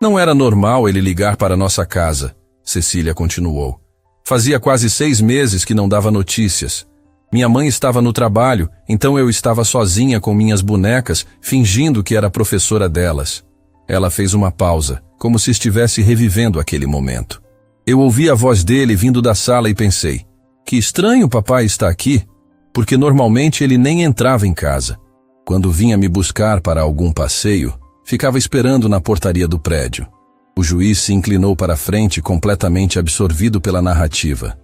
Não era normal ele ligar para nossa casa, Cecília continuou. Fazia quase 6 meses que não dava notícias. Minha mãe estava no trabalho, então eu estava sozinha com minhas bonecas, fingindo que era professora delas. Ela fez uma pausa, como se estivesse revivendo aquele momento. Eu ouvi a voz dele vindo da sala e pensei, que estranho papai está aqui, porque normalmente ele nem entrava em casa. Quando vinha me buscar para algum passeio, ficava esperando na portaria do prédio. O juiz se inclinou para a frente completamente absorvido pela narrativa.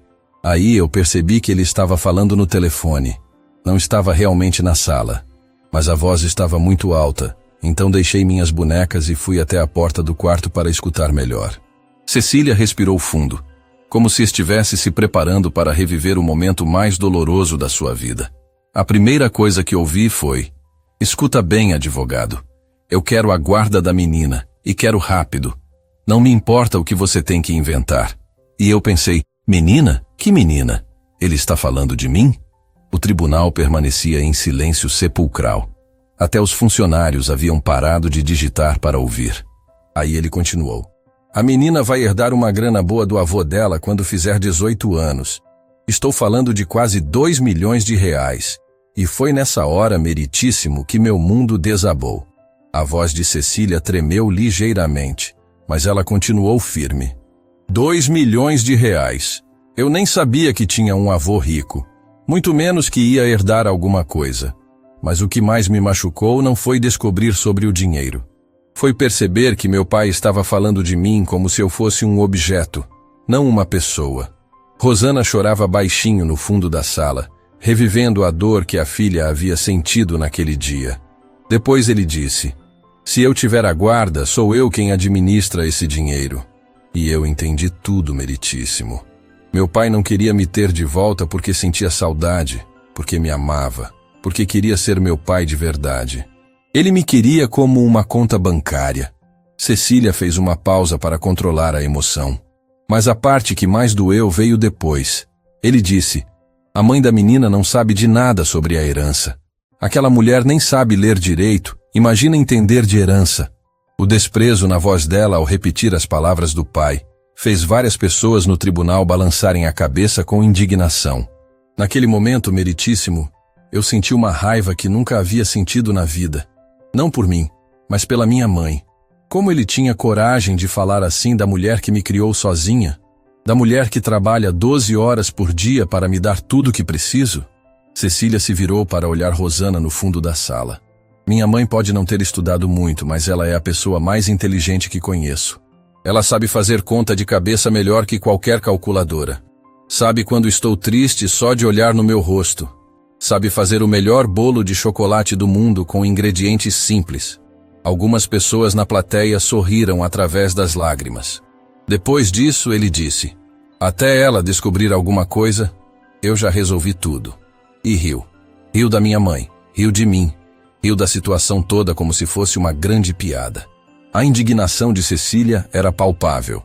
Aí eu percebi que ele estava falando no telefone. Não estava realmente na sala. Mas a voz estava muito alta, então deixei minhas bonecas e fui até a porta do quarto para escutar melhor. Cecília respirou fundo, como se estivesse se preparando para reviver o momento mais doloroso da sua vida. A primeira coisa que ouvi foi: "Escuta bem, advogado. Eu quero a guarda da menina, e quero rápido. Não me importa o que você tem que inventar." E eu pensei, menina? Que menina? Ele está falando de mim? O tribunal permanecia em silêncio sepulcral. Até os funcionários haviam parado de digitar para ouvir. Aí ele continuou. "A menina vai herdar uma grana boa do avô dela quando fizer 18 anos. Estou falando de quase 2 milhões de reais. E foi nessa hora, meritíssimo, que meu mundo desabou." A voz de Cecília tremeu ligeiramente, mas ela continuou firme. 2 milhões de reais. Eu nem sabia que tinha um avô rico, muito menos que ia herdar alguma coisa. Mas o que mais me machucou não foi descobrir sobre o dinheiro. Foi perceber que meu pai estava falando de mim como se eu fosse um objeto, não uma pessoa. Rosana chorava baixinho no fundo da sala, revivendo a dor que a filha havia sentido naquele dia. Depois ele disse: "Se eu tiver a guarda, sou eu quem administra esse dinheiro." E eu entendi tudo, meritíssimo. Meu pai não queria me ter de volta porque sentia saudade, porque me amava, porque queria ser meu pai de verdade. Ele me queria como uma conta bancária. Cecília fez uma pausa para controlar a emoção. Mas a parte que mais doeu veio depois. Ele disse: "A mãe da menina não sabe de nada sobre a herança. Aquela mulher nem sabe ler direito, imagina entender de herança." O desprezo na voz dela ao repetir as palavras do pai fez várias pessoas no tribunal balançarem a cabeça com indignação. Naquele momento, meritíssimo, eu senti uma raiva que nunca havia sentido na vida. Não por mim, mas pela minha mãe. Como ele tinha coragem de falar assim da mulher que me criou sozinha? Da mulher que trabalha 12 horas por dia para me dar tudo o que preciso? Cecília se virou para olhar Rosana no fundo da sala. Minha mãe pode não ter estudado muito, mas ela é a pessoa mais inteligente que conheço. Ela sabe fazer conta de cabeça melhor que qualquer calculadora. Sabe quando estou triste só de olhar no meu rosto. Sabe fazer o melhor bolo de chocolate do mundo com ingredientes simples. Algumas pessoas na plateia sorriram através das lágrimas. Depois disso, ele disse: "Até ela descobrir alguma coisa, eu já resolvi tudo." E riu. Riu da minha mãe, riu de mim, riu da situação toda como se fosse uma grande piada. A indignação de Cecília era palpável.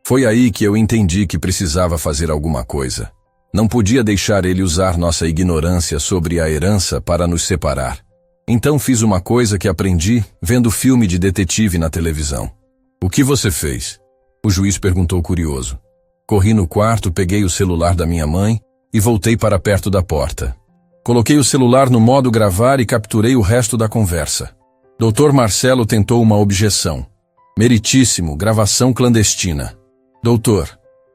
Foi aí que eu entendi que precisava fazer alguma coisa. Não podia deixar ele usar nossa ignorância sobre a herança para nos separar. Então fiz uma coisa que aprendi vendo filme de detetive na televisão. "O que você fez?" O juiz perguntou curioso. Corri no quarto, peguei o celular da minha mãe e voltei para perto da porta. Coloquei o celular no modo gravar e capturei o resto da conversa. Dr. Marcelo tentou uma objeção. "Meritíssimo, gravação clandestina." "Doutor."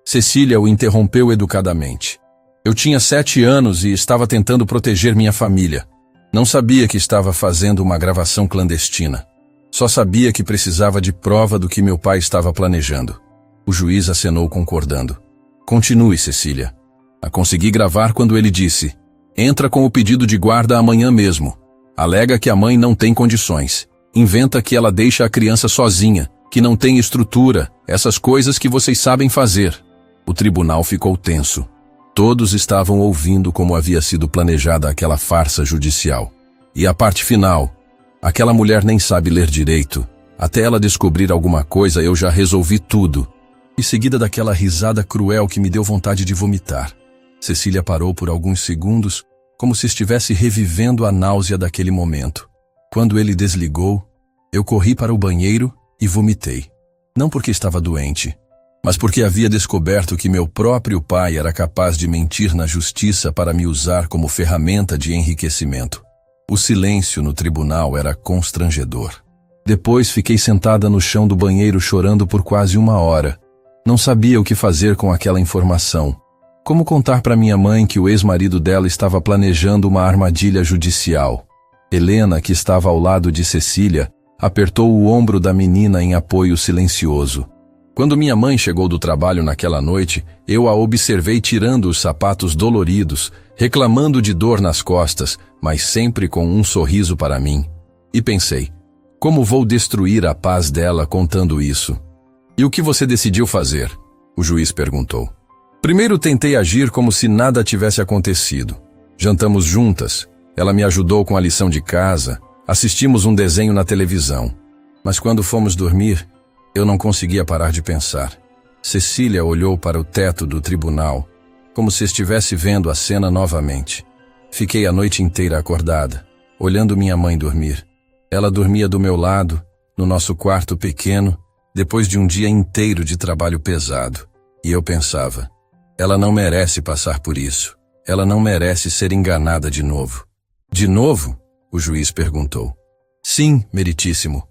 Cecília o interrompeu educadamente. "Eu tinha 7 anos e estava tentando proteger minha família. Não sabia que estava fazendo uma gravação clandestina. Só sabia que precisava de prova do que meu pai estava planejando." O juiz acenou concordando. "Continue, Cecília." A consegui gravar quando ele disse: "Entra com o pedido de guarda amanhã mesmo. Alega que a mãe não tem condições. Inventa que ela deixa a criança sozinha, que não tem estrutura, essas coisas que vocês sabem fazer." O tribunal ficou tenso. Todos estavam ouvindo como havia sido planejada aquela farsa judicial. E a parte final: aquela mulher nem sabe ler direito, Até ela descobrir alguma coisa, eu já resolvi tudo. E seguida daquela risada cruel que me deu vontade de vomitar. Cecília parou por alguns segundos, como se estivesse revivendo a náusea daquele momento. Quando ele desligou, eu corri para o banheiro e vomitei. Não porque estava doente, mas porque havia descoberto que meu próprio pai era capaz de mentir na justiça para me usar como ferramenta de enriquecimento. O silêncio no tribunal era constrangedor. Depois fiquei sentada no chão do banheiro chorando por quase 1 hora. Não sabia o que fazer com aquela informação. Como contar para minha mãe que o ex-marido dela estava planejando uma armadilha judicial? Helena, que estava ao lado de Cecília, apertou o ombro da menina em apoio silencioso. Quando minha mãe chegou do trabalho naquela noite, eu a observei tirando os sapatos doloridos, reclamando de dor nas costas, mas sempre com um sorriso para mim. E pensei, como vou destruir a paz dela contando isso? E o que você decidiu fazer? O juiz perguntou. Primeiro tentei agir como se nada tivesse acontecido. Jantamos juntas, ela me ajudou com a lição de casa, assistimos um desenho na televisão. Mas quando fomos dormir, eu não conseguia parar de pensar. Cecília olhou para o teto do tribunal, como se estivesse vendo a cena novamente. Fiquei a noite inteira acordada, olhando minha mãe dormir. Ela dormia do meu lado, no nosso quarto pequeno, depois de um dia inteiro de trabalho pesado. E eu pensava, ela não merece passar por isso. Ela não merece ser enganada de novo. De novo? O juiz perguntou. Sim, meritíssimo.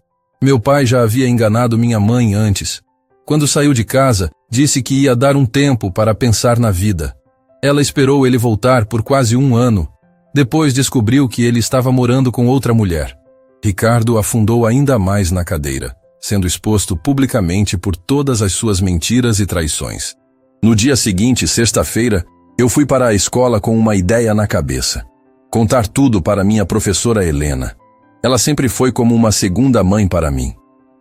Meu pai já havia enganado minha mãe antes. Quando saiu de casa, disse que ia dar um tempo para pensar na vida. Ela esperou ele voltar por quase 1 ano. Depois descobriu que ele estava morando com outra mulher. Ricardo afundou ainda mais na cadeira, sendo exposto publicamente por todas as suas mentiras e traições. No dia seguinte, sexta-feira, eu fui para a escola com uma ideia na cabeça. Contar tudo para minha professora Helena. Ela sempre foi como uma segunda mãe para mim.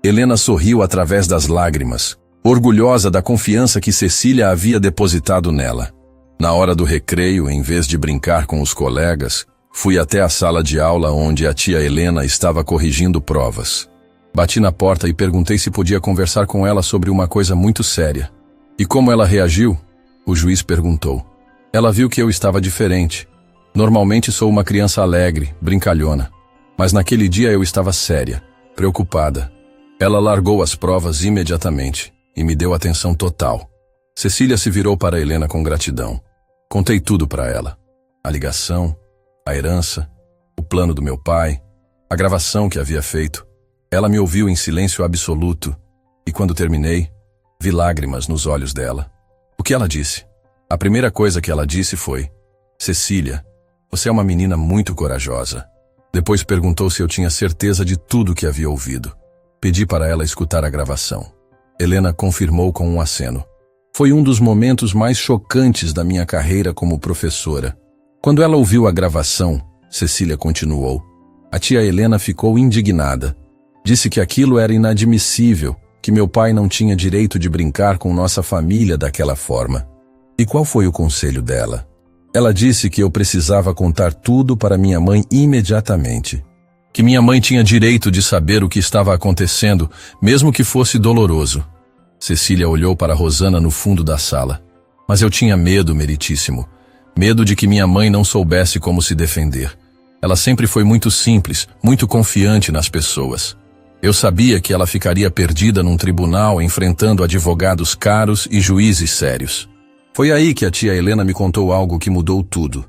Helena sorriu através das lágrimas, orgulhosa da confiança que Cecília havia depositado nela. Na hora do recreio, em vez de brincar com os colegas, fui até a sala de aula onde a tia Helena estava corrigindo provas. Bati na porta e perguntei se podia conversar com ela sobre uma coisa muito séria. E como ela reagiu? O juiz perguntou. Ela viu que eu estava diferente. Normalmente sou uma criança alegre, brincalhona. Mas naquele dia eu estava séria, preocupada. Ela largou as provas imediatamente e me deu atenção total. Cecília se virou para Helena com gratidão. Contei tudo para ela. A ligação, a herança, o plano do meu pai, a gravação que havia feito. Ela me ouviu em silêncio absoluto e quando terminei, vi lágrimas nos olhos dela. O que ela disse? A primeira coisa que ela disse foi: Cecília, você é uma menina muito corajosa. Depois perguntou se eu tinha certeza de tudo que havia ouvido. Pedi para ela escutar a gravação. Helena confirmou com um aceno. Foi um dos momentos mais chocantes da minha carreira como professora. Quando ela ouviu a gravação, Cecília continuou. A tia Helena ficou indignada. Disse que aquilo era inadmissível, que meu pai não tinha direito de brincar com nossa família daquela forma. E qual foi o conselho dela? Ela disse que eu precisava contar tudo para minha mãe imediatamente. Que minha mãe tinha direito de saber o que estava acontecendo, mesmo que fosse doloroso. Cecília olhou para Rosana no fundo da sala. Mas eu tinha medo, meritíssimo. Medo de que minha mãe não soubesse como se defender. Ela sempre foi muito simples, muito confiante nas pessoas. Eu sabia que ela ficaria perdida num tribunal enfrentando advogados caros e juízes sérios. Foi aí que a tia Helena me contou algo que mudou tudo.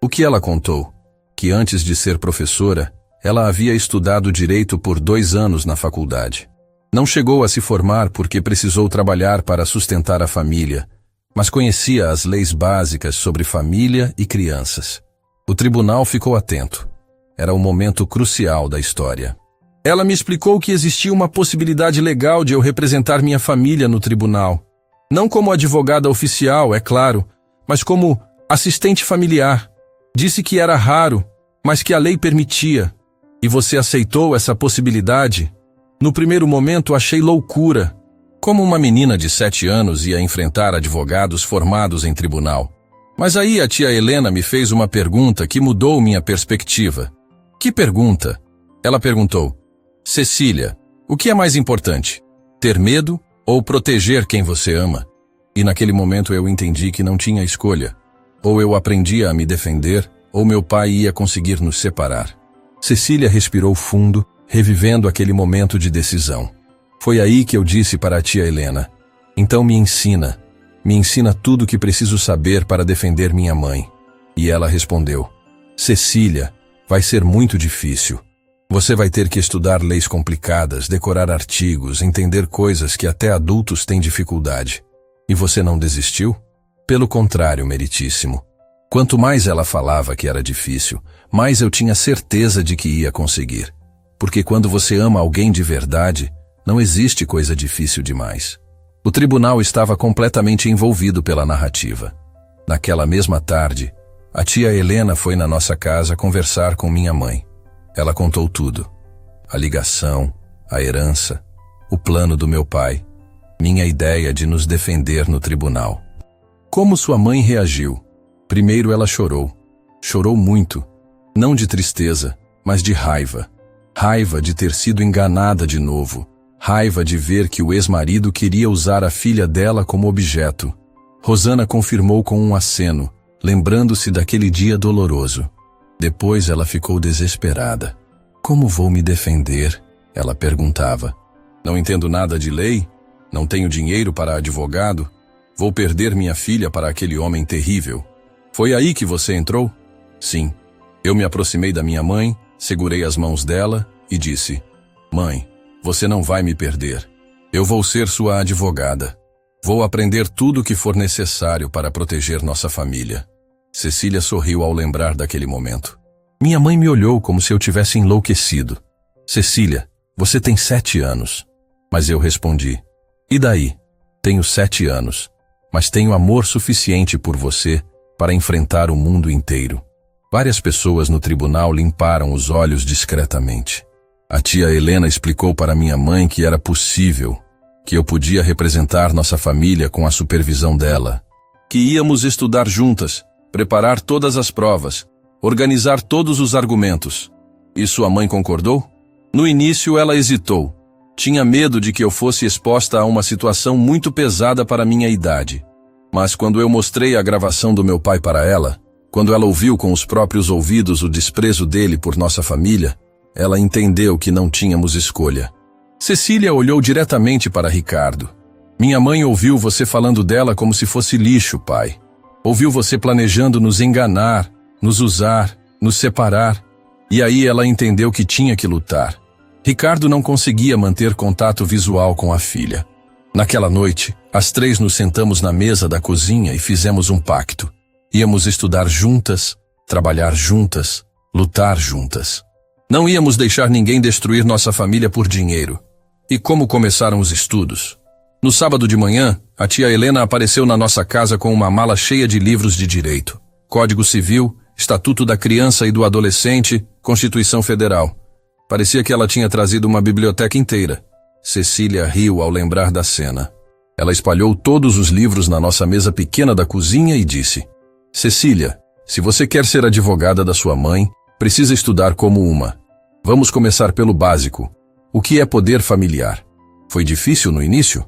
O que ela contou? Que antes de ser professora, ela havia estudado direito por 2 anos na faculdade. Não chegou a se formar porque precisou trabalhar para sustentar a família, mas conhecia as leis básicas sobre família e crianças. O tribunal ficou atento. Era um momento crucial da história. Ela me explicou que existia uma possibilidade legal de eu representar minha família no tribunal. Não como advogada oficial, é claro, mas como assistente familiar. Disse que era raro, mas que a lei permitia. E você aceitou essa possibilidade? No primeiro momento achei loucura. Como uma menina de 7 anos ia enfrentar advogados formados em tribunal? Mas aí a tia Helena me fez uma pergunta que mudou minha perspectiva. Que pergunta? Ela perguntou: Cecília, O que é mais importante? Ter medo ou proteger quem você ama? E naquele momento eu entendi que não tinha escolha. Ou eu aprendia a me defender, ou meu pai ia conseguir nos separar. Cecília respirou fundo, revivendo aquele momento de decisão. Foi aí que eu disse para a tia Helena: então me ensina tudo o que preciso saber para defender minha mãe. E ela respondeu: Cecília, vai ser muito difícil. Você vai ter que estudar leis complicadas, decorar artigos, entender coisas que até adultos têm dificuldade. E você não desistiu? Pelo contrário, meritíssimo. Quanto mais ela falava que era difícil, mais eu tinha certeza de que ia conseguir. Porque quando você ama alguém de verdade, não existe coisa difícil demais. O tribunal estava completamente envolvido pela narrativa. Naquela mesma tarde, a tia Helena foi na nossa casa conversar com minha mãe. Ela contou tudo. A ligação, a herança, o plano do meu pai, minha ideia de nos defender no tribunal. Como sua mãe reagiu? Primeiro ela chorou. Chorou muito. Não de tristeza, mas de raiva. Raiva de ter sido enganada de novo. Raiva de ver que o ex-marido queria usar a filha dela como objeto. Rosana confirmou com um aceno, lembrando-se daquele dia doloroso. Depois ela ficou desesperada. Como vou me defender? Ela perguntava. Não entendo nada de lei? Não tenho dinheiro para advogado? Vou perder minha filha para aquele homem terrível. Foi aí que você entrou? Sim. Eu me aproximei da minha mãe, segurei as mãos dela e disse: Mãe, você não vai me perder. Eu vou ser sua advogada. Vou aprender tudo o que for necessário para proteger nossa família. Cecília sorriu ao lembrar daquele momento. Minha mãe me olhou como se eu tivesse enlouquecido. Cecília, você tem 7 anos. Mas eu respondi: e daí? Tenho 7 anos, mas tenho amor suficiente por você para enfrentar o mundo inteiro. Várias pessoas no tribunal limparam os olhos discretamente. A tia Helena explicou para minha mãe que era possível, que eu podia representar nossa família com a supervisão dela, que íamos estudar juntas, preparar todas as provas, organizar todos os argumentos. E sua mãe concordou? No início ela hesitou. Tinha medo de que eu fosse exposta a uma situação muito pesada para minha idade. Mas quando eu mostrei a gravação do meu pai para ela, quando ela ouviu com os próprios ouvidos o desprezo dele por nossa família, ela entendeu que não tínhamos escolha. Cecília olhou diretamente para Ricardo. Minha mãe ouviu você falando dela como se fosse lixo, pai. Ouviu você planejando nos enganar, nos usar, nos separar. E aí ela entendeu que tinha que lutar. Ricardo não conseguia manter contato visual com a filha. Naquela noite, as 3 nos sentamos na mesa da cozinha e fizemos um pacto. Íamos estudar juntas, trabalhar juntas, lutar juntas. Não íamos deixar ninguém destruir nossa família por dinheiro. E como começaram os estudos? No sábado de manhã, a tia Helena apareceu na nossa casa com uma mala cheia de livros de direito. Código Civil, Estatuto da Criança e do Adolescente, Constituição Federal. Parecia que ela tinha trazido uma biblioteca inteira. Cecília riu ao lembrar da cena. Ela espalhou todos os livros na nossa mesa pequena da cozinha e disse: Cecília, se você quer ser advogada da sua mãe, precisa estudar como uma. Vamos começar pelo básico. O que é poder familiar? Foi difícil no início?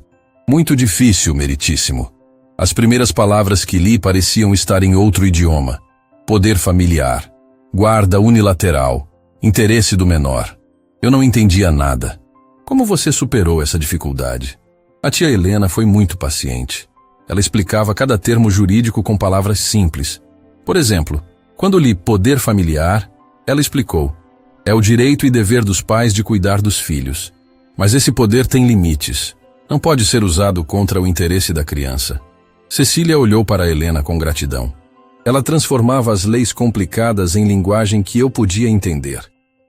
Muito difícil, meritíssimo. As primeiras palavras que li pareciam estar em outro idioma. Poder familiar, guarda unilateral, interesse do menor. Eu não entendia nada. Como você superou essa dificuldade? A tia Helena foi muito paciente. Ela explicava cada termo jurídico com palavras simples. Por exemplo, quando li poder familiar, ela explicou: é o direito e dever dos pais de cuidar dos filhos. Mas esse poder tem limites. Não pode ser usado contra o interesse da criança. Cecília olhou para Helena com gratidão. Ela transformava as leis complicadas em linguagem que eu podia entender.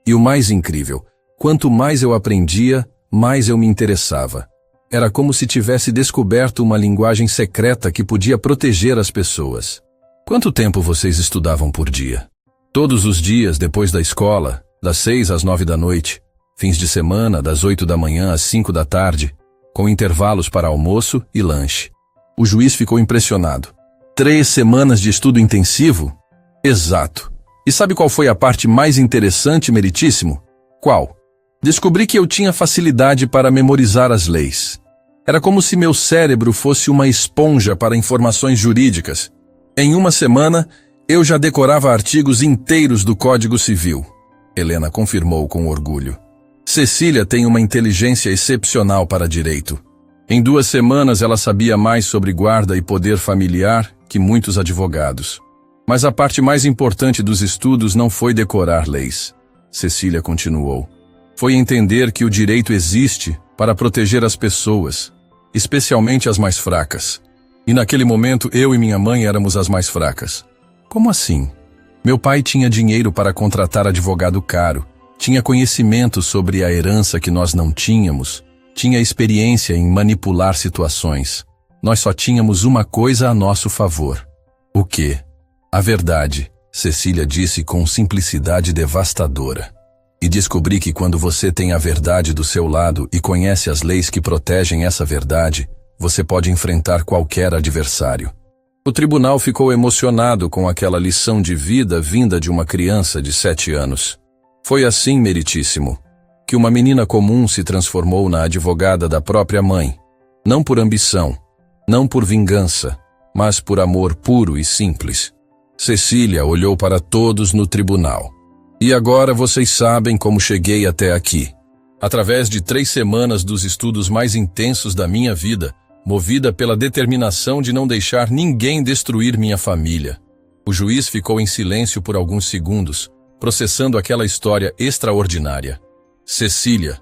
E o mais incrível, quanto mais eu aprendia, mais eu me interessava. Era como se tivesse descoberto uma linguagem secreta que podia proteger as pessoas. Quanto tempo vocês estudavam por dia? Todos os dias, depois da escola, das 6 às 9 da noite, fins de semana, das 8 da manhã às 5 da tarde, com intervalos para almoço e lanche. O juiz ficou impressionado. 3 semanas de estudo intensivo? Exato. E sabe qual foi a parte mais interessante, meritíssimo? Qual? Descobri que eu tinha facilidade para memorizar as leis. Era como se meu cérebro fosse uma esponja para informações jurídicas. Em uma semana, eu já decorava artigos inteiros do Código Civil. Helena confirmou com orgulho. Cecília tem uma inteligência excepcional para direito. Em 2 semanas ela sabia mais sobre guarda e poder familiar que muitos advogados. Mas a parte mais importante dos estudos não foi decorar leis. Cecília continuou. Foi entender que o direito existe para proteger as pessoas, especialmente as mais fracas. E naquele momento eu e minha mãe éramos as mais fracas. Como assim? Meu pai tinha dinheiro para contratar advogado caro, tinha conhecimento sobre a herança que nós não tínhamos, tinha experiência em manipular situações. Nós só tínhamos uma coisa a nosso favor. O quê? A verdade, Cecília disse com simplicidade devastadora. E descobri que quando você tem a verdade do seu lado e conhece as leis que protegem essa verdade, você pode enfrentar qualquer adversário. O tribunal ficou emocionado com aquela lição de vida vinda de uma criança de 7 anos. Foi assim, meritíssimo, que uma menina comum se transformou na advogada da própria mãe. Não por ambição, não por vingança, mas por amor puro e simples. Cecília olhou para todos no tribunal. E agora vocês sabem como cheguei até aqui. Através de 3 semanas dos estudos mais intensos da minha vida, movida pela determinação de não deixar ninguém destruir minha família. O juiz ficou em silêncio por alguns segundos, processando aquela história extraordinária. Cecília,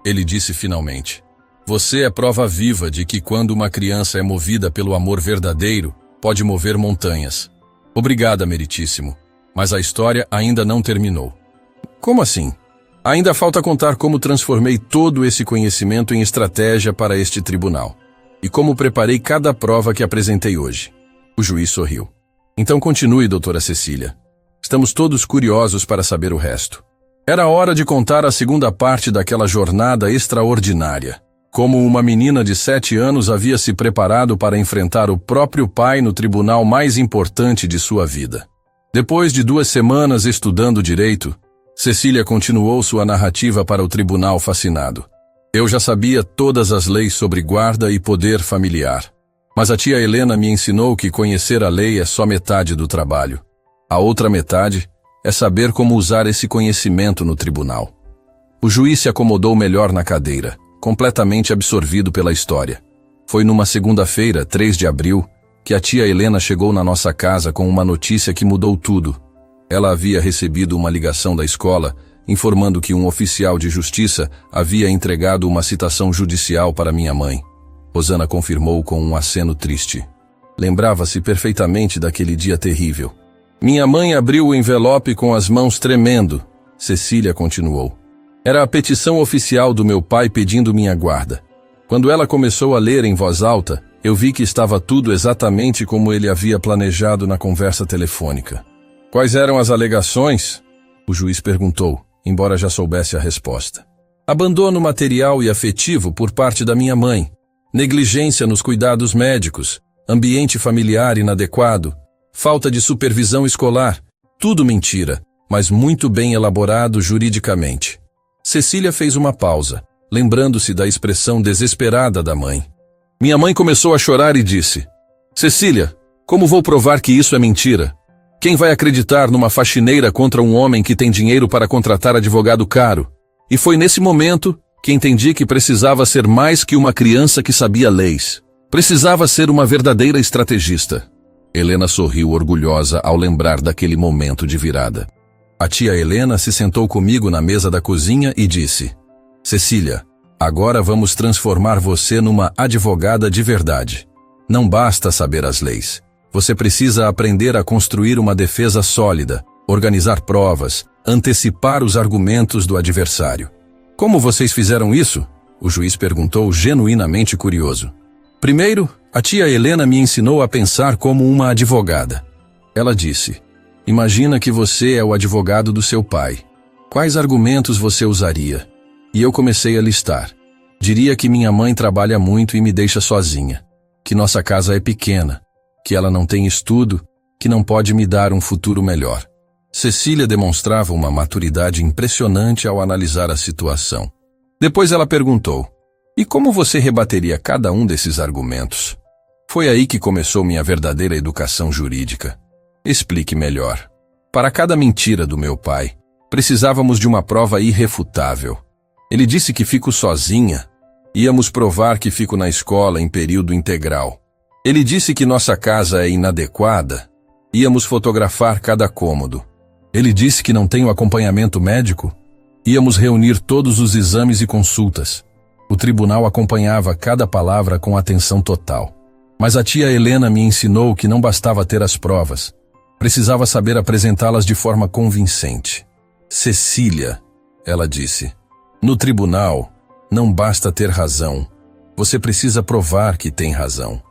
ele disse finalmente, você é prova viva de que quando uma criança é movida pelo amor verdadeiro, pode mover montanhas. Obrigada, meritíssimo, mas a história ainda não terminou. Como assim? Ainda falta contar como transformei todo esse conhecimento em estratégia para este tribunal. E como preparei cada prova que apresentei hoje. O juiz sorriu. Então continue, doutora Cecília. Estamos todos curiosos para saber o resto. Era hora de contar a segunda parte daquela jornada extraordinária. Como uma menina de 7 anos havia se preparado para enfrentar o próprio pai no tribunal mais importante de sua vida. Depois de 2 semanas estudando direito, Cecília continuou sua narrativa para o tribunal fascinado. Eu já sabia todas as leis sobre guarda e poder familiar. Mas a tia Helena me ensinou que conhecer a lei é só metade do trabalho. A outra metade é saber como usar esse conhecimento no tribunal. O juiz se acomodou melhor na cadeira, completamente absorvido pela história. Foi numa segunda-feira, 3 de abril, que a tia Helena chegou na nossa casa com uma notícia que mudou tudo. Ela havia recebido uma ligação da escola informando que um oficial de justiça havia entregado uma citação judicial para minha mãe. Rosana confirmou com um aceno triste. Lembrava-se perfeitamente daquele dia terrível. Minha mãe abriu o envelope com as mãos tremendo. Cecília continuou. Era a petição oficial do meu pai pedindo minha guarda. Quando ela começou a ler em voz alta, eu vi que estava tudo exatamente como ele havia planejado na conversa telefônica. Quais eram as alegações? O juiz perguntou, embora já soubesse a resposta. Abandono material e afetivo por parte da minha mãe, negligência nos cuidados médicos, ambiente familiar inadequado, falta de supervisão escolar, tudo mentira, mas muito bem elaborado juridicamente. Cecília fez uma pausa, lembrando-se da expressão desesperada da mãe. Minha mãe começou a chorar e disse, Cecília, como vou provar que isso é mentira? Quem vai acreditar numa faxineira contra um homem que tem dinheiro para contratar advogado caro? E foi nesse momento que entendi que precisava ser mais que uma criança que sabia leis. Precisava ser uma verdadeira estrategista. Helena sorriu orgulhosa ao lembrar daquele momento de virada. A tia Helena se sentou comigo na mesa da cozinha e disse, Cecília, agora vamos transformar você numa advogada de verdade. Não basta saber as leis. Você precisa aprender a construir uma defesa sólida, organizar provas, antecipar os argumentos do adversário. Como vocês fizeram isso? O juiz perguntou genuinamente curioso. Primeiro, a tia Helena me ensinou a pensar como uma advogada. Ela disse, imagina que você é o advogado do seu pai. Quais argumentos você usaria? E eu comecei a listar. Diria que minha mãe trabalha muito e me deixa sozinha. Que nossa casa é pequena. Que ela não tem estudo, que não pode me dar um futuro melhor. Cecília demonstrava uma maturidade impressionante ao analisar a situação. Depois ela perguntou: "E como você rebateria cada um desses argumentos?" Foi aí que começou minha verdadeira educação jurídica. Explique melhor. Para cada mentira do meu pai, precisávamos de uma prova irrefutável. Ele disse que fico sozinha. Íamos provar que fico na escola em período integral. Ele disse que nossa casa é inadequada. Íamos fotografar cada cômodo. Ele disse que não tenho acompanhamento médico. Íamos reunir todos os exames e consultas. O tribunal acompanhava cada palavra com atenção total. Mas a tia Helena me ensinou que não bastava ter as provas. Precisava saber apresentá-las de forma convincente. "Cecília", ela disse, "no tribunal, não basta ter razão. Você precisa provar que tem razão."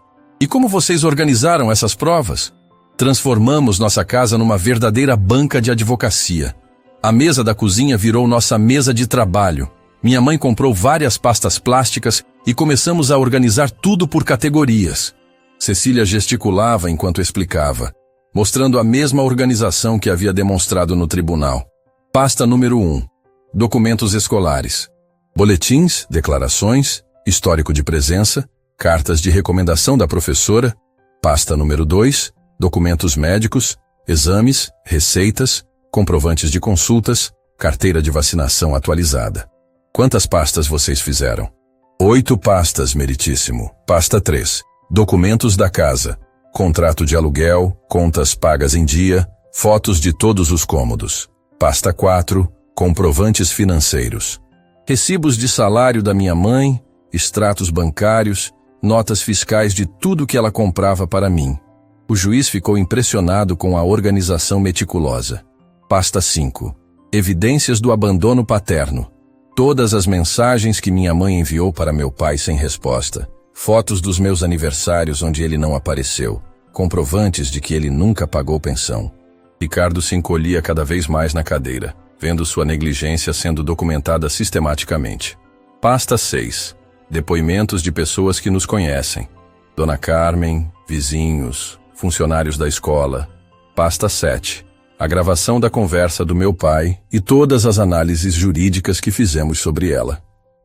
"E como vocês organizaram essas provas?" "Transformamos nossa casa numa verdadeira banca de advocacia. A mesa da cozinha virou nossa mesa de trabalho. Minha mãe comprou várias pastas plásticas e começamos a organizar tudo por categorias." Cecília gesticulava enquanto explicava, mostrando a mesma organização que havia demonstrado no tribunal. Pasta número 1. Documentos escolares. Boletins, declarações, histórico de presença, cartas de recomendação da professora. Pasta número 2. Documentos médicos, exames, receitas, comprovantes de consultas, carteira de vacinação atualizada. "Quantas pastas vocês fizeram?" 8 pastas, meritíssimo. Pasta 3. Documentos da casa. Contrato de aluguel, contas pagas em dia, fotos de todos os cômodos. Pasta 4. Comprovantes financeiros. Recibos de salário da minha mãe, extratos bancários, notas fiscais de tudo que ela comprava para mim. O juiz ficou impressionado com a organização meticulosa. Pasta 5. Evidências do abandono paterno. Todas as mensagens que minha mãe enviou para meu pai sem resposta. Fotos dos meus aniversários onde ele não apareceu. Comprovantes de que ele nunca pagou pensão. Ricardo se encolhia cada vez mais na cadeira, vendo sua negligência sendo documentada sistematicamente. Pasta 6. Depoimentos de pessoas que nos conhecem. Dona Carmen, vizinhos, funcionários da escola. Pasta 7. A gravação da conversa do meu pai e todas as análises jurídicas que fizemos sobre ela.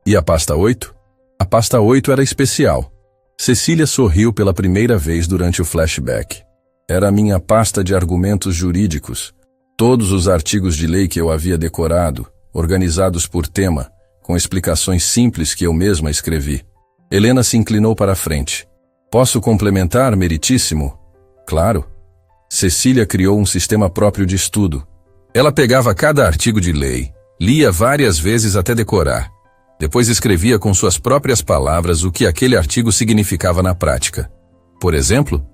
E a pasta 8? A pasta 8 era especial. Cecília sorriu pela primeira vez durante o flashback. Era a minha pasta de argumentos jurídicos. Todos os artigos de lei que eu havia decorado, organizados por tema, com explicações simples que eu mesma escrevi. Helena se inclinou para a frente. "Posso complementar, meritíssimo?" "Claro." Cecília criou um sistema próprio de estudo. Ela pegava cada artigo de lei, lia várias vezes até decorar. Depois escrevia com suas próprias palavras o que aquele artigo significava na prática. Por exemplo,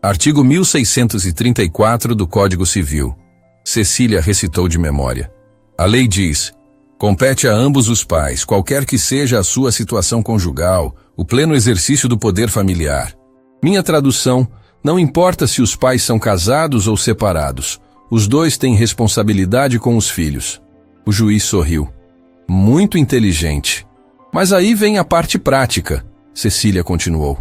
artigo 1634 do Código Civil. Cecília recitou de memória. A lei diz: "Compete a ambos os pais, qualquer que seja a sua situação conjugal, o pleno exercício do poder familiar." Minha tradução: não importa se os pais são casados ou separados, os dois têm responsabilidade com os filhos. O juiz sorriu. "Muito inteligente. Mas aí vem a parte prática", Cecília continuou.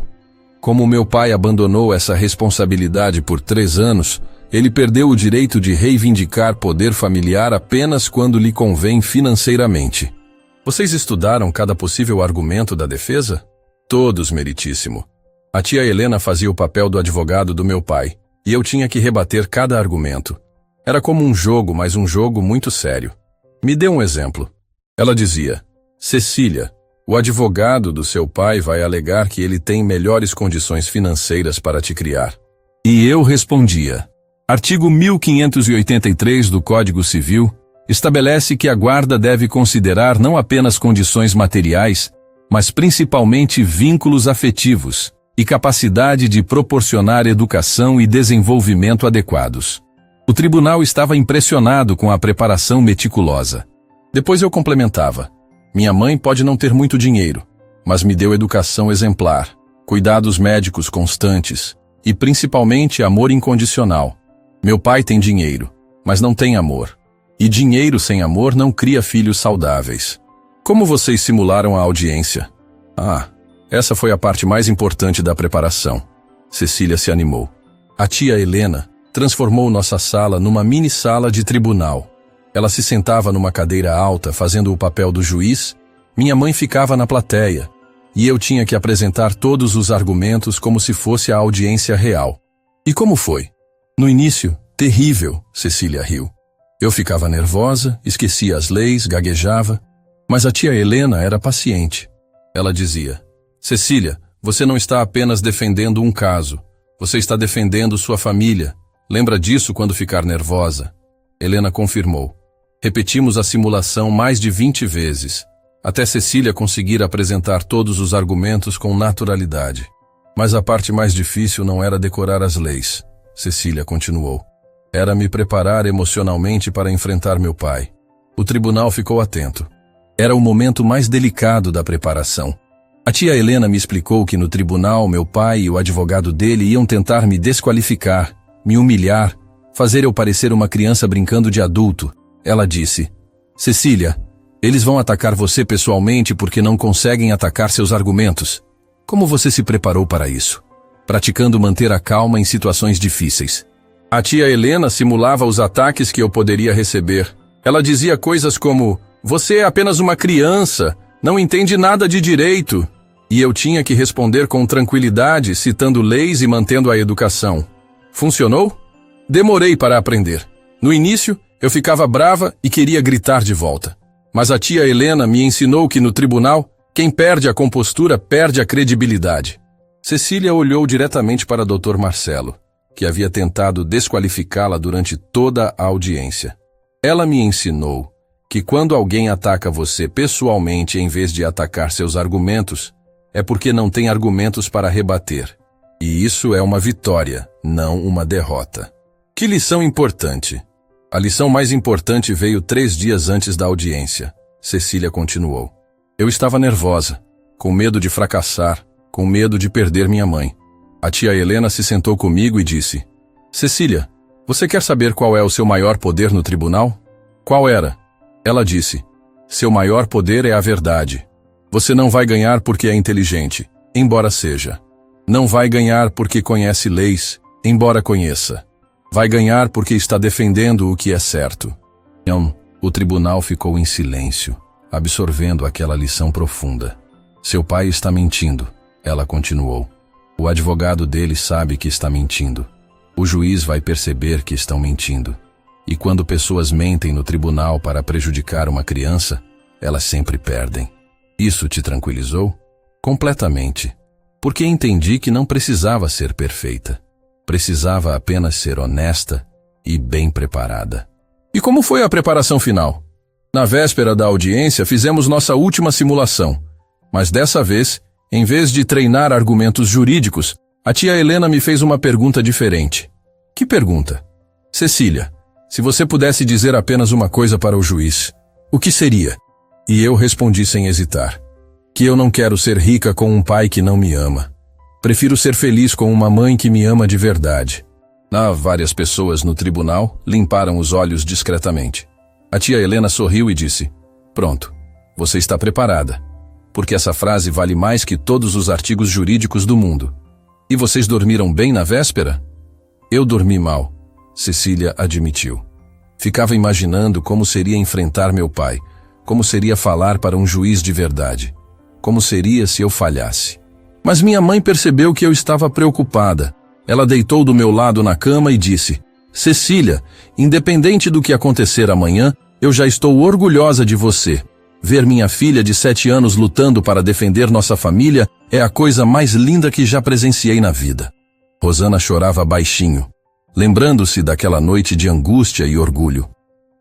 "Como meu pai abandonou essa responsabilidade por 3 anos, ele perdeu o direito de reivindicar poder familiar apenas quando lhe convém financeiramente." "Vocês estudaram cada possível argumento da defesa?" "Todos, meritíssimo. A tia Helena fazia o papel do advogado do meu pai, e eu tinha que rebater cada argumento. Era como um jogo, mas um jogo muito sério. Me dê um exemplo." Ela dizia: "Cecília, o advogado do seu pai vai alegar que ele tem melhores condições financeiras para te criar." E eu respondia: "Artigo 1583 do Código Civil estabelece que a guarda deve considerar não apenas condições materiais, mas principalmente vínculos afetivos e capacidade de proporcionar educação e desenvolvimento adequados." O tribunal estava impressionado com a preparação meticulosa. Depois eu complementava: "Minha mãe pode não ter muito dinheiro, mas me deu educação exemplar, cuidados médicos constantes e principalmente amor incondicional. Meu pai tem dinheiro, mas não tem amor. E dinheiro sem amor não cria filhos saudáveis." "Como vocês simularam a audiência?" "Ah, essa foi a parte mais importante da preparação." Cecília se animou. "A tia Helena transformou nossa sala numa mini-sala de tribunal. Ela se sentava numa cadeira alta, fazendo o papel do juiz, minha mãe ficava na plateia, e eu tinha que apresentar todos os argumentos como se fosse a audiência real. E como foi? No início, terrível, Cecília riu. Eu ficava nervosa, esquecia as leis, gaguejava, mas a tia Helena era paciente. Ela dizia: Cecília, você não está apenas defendendo um caso, você está defendendo sua família. Lembra disso quando ficar nervosa? Helena confirmou. Repetimos a simulação mais de 20 vezes, até Cecília conseguir apresentar todos os argumentos com naturalidade. Mas a parte mais difícil não era decorar as leis, Cecília continuou. Era me preparar emocionalmente para enfrentar meu pai. O tribunal ficou atento. Era o momento mais delicado da preparação. A tia Helena me explicou que no tribunal meu pai e o advogado dele iam tentar me desqualificar, me humilhar, fazer eu parecer uma criança brincando de adulto. Ela disse: Cecília, eles vão atacar você pessoalmente porque não conseguem atacar seus argumentos. Como você se preparou para isso? Praticando manter a calma em situações difíceis. A tia Helena simulava os ataques que eu poderia receber. Ela dizia coisas como: você é apenas uma criança, não entende nada de direito. E eu tinha que responder com tranquilidade, citando leis e mantendo a educação. Funcionou? Demorei para aprender. No início, eu ficava brava e queria gritar de volta. Mas a tia Helena me ensinou que no tribunal, quem perde a compostura perde a credibilidade. Cecília olhou diretamente para Dr. Marcelo, que havia tentado desqualificá-la durante toda a audiência. Ela me ensinou que quando alguém ataca você pessoalmente em vez de atacar seus argumentos, é porque não tem argumentos para rebater. E isso é uma vitória, não uma derrota. Que lição importante! A lição mais importante veio 3 dias antes da audiência. Cecília continuou. Eu estava nervosa, com medo de fracassar, com medo de perder minha mãe. A tia Helena se sentou comigo e disse: Cecília, você quer saber qual é o seu maior poder no tribunal? Qual era? Ela disse: seu maior poder é a verdade. Você não vai ganhar porque é inteligente, embora seja. Não vai ganhar porque conhece leis, embora conheça. Vai ganhar porque está defendendo o que é certo. Então, o tribunal ficou em silêncio, absorvendo aquela lição profunda. Seu pai está mentindo, ela continuou. O advogado dele sabe que está mentindo. O juiz vai perceber que estão mentindo. E quando pessoas mentem no tribunal para prejudicar uma criança, elas sempre perdem. Isso te tranquilizou? Completamente. Porque entendi que não precisava ser perfeita. Precisava apenas ser honesta e bem preparada. E como foi a preparação final? Na véspera da audiência, fizemos nossa última simulação. Mas dessa vez, em vez de treinar argumentos jurídicos, a tia Helena me fez uma pergunta diferente. Que pergunta? Cecília, se você pudesse dizer apenas uma coisa para o juiz, o que seria? E eu respondi sem hesitar. Que eu não quero ser rica com um pai que não me ama. Prefiro ser feliz com uma mãe que me ama de verdade. Várias pessoas no tribunal limparam os olhos discretamente. A tia Helena sorriu e disse: pronto, você está preparada. Porque essa frase vale mais que todos os artigos jurídicos do mundo. E vocês dormiram bem na véspera? Eu dormi mal, Cecília admitiu. Ficava imaginando como seria enfrentar meu pai, como seria falar para um juiz de verdade, como seria se eu falhasse. Mas minha mãe percebeu que eu estava preocupada. Ela deitou do meu lado na cama e disse: Cecília, independente do que acontecer amanhã, eu já estou orgulhosa de você. Ver minha filha de 7 anos lutando para defender nossa família é a coisa mais linda que já presenciei na vida. Rosana chorava baixinho, lembrando-se daquela noite de angústia e orgulho.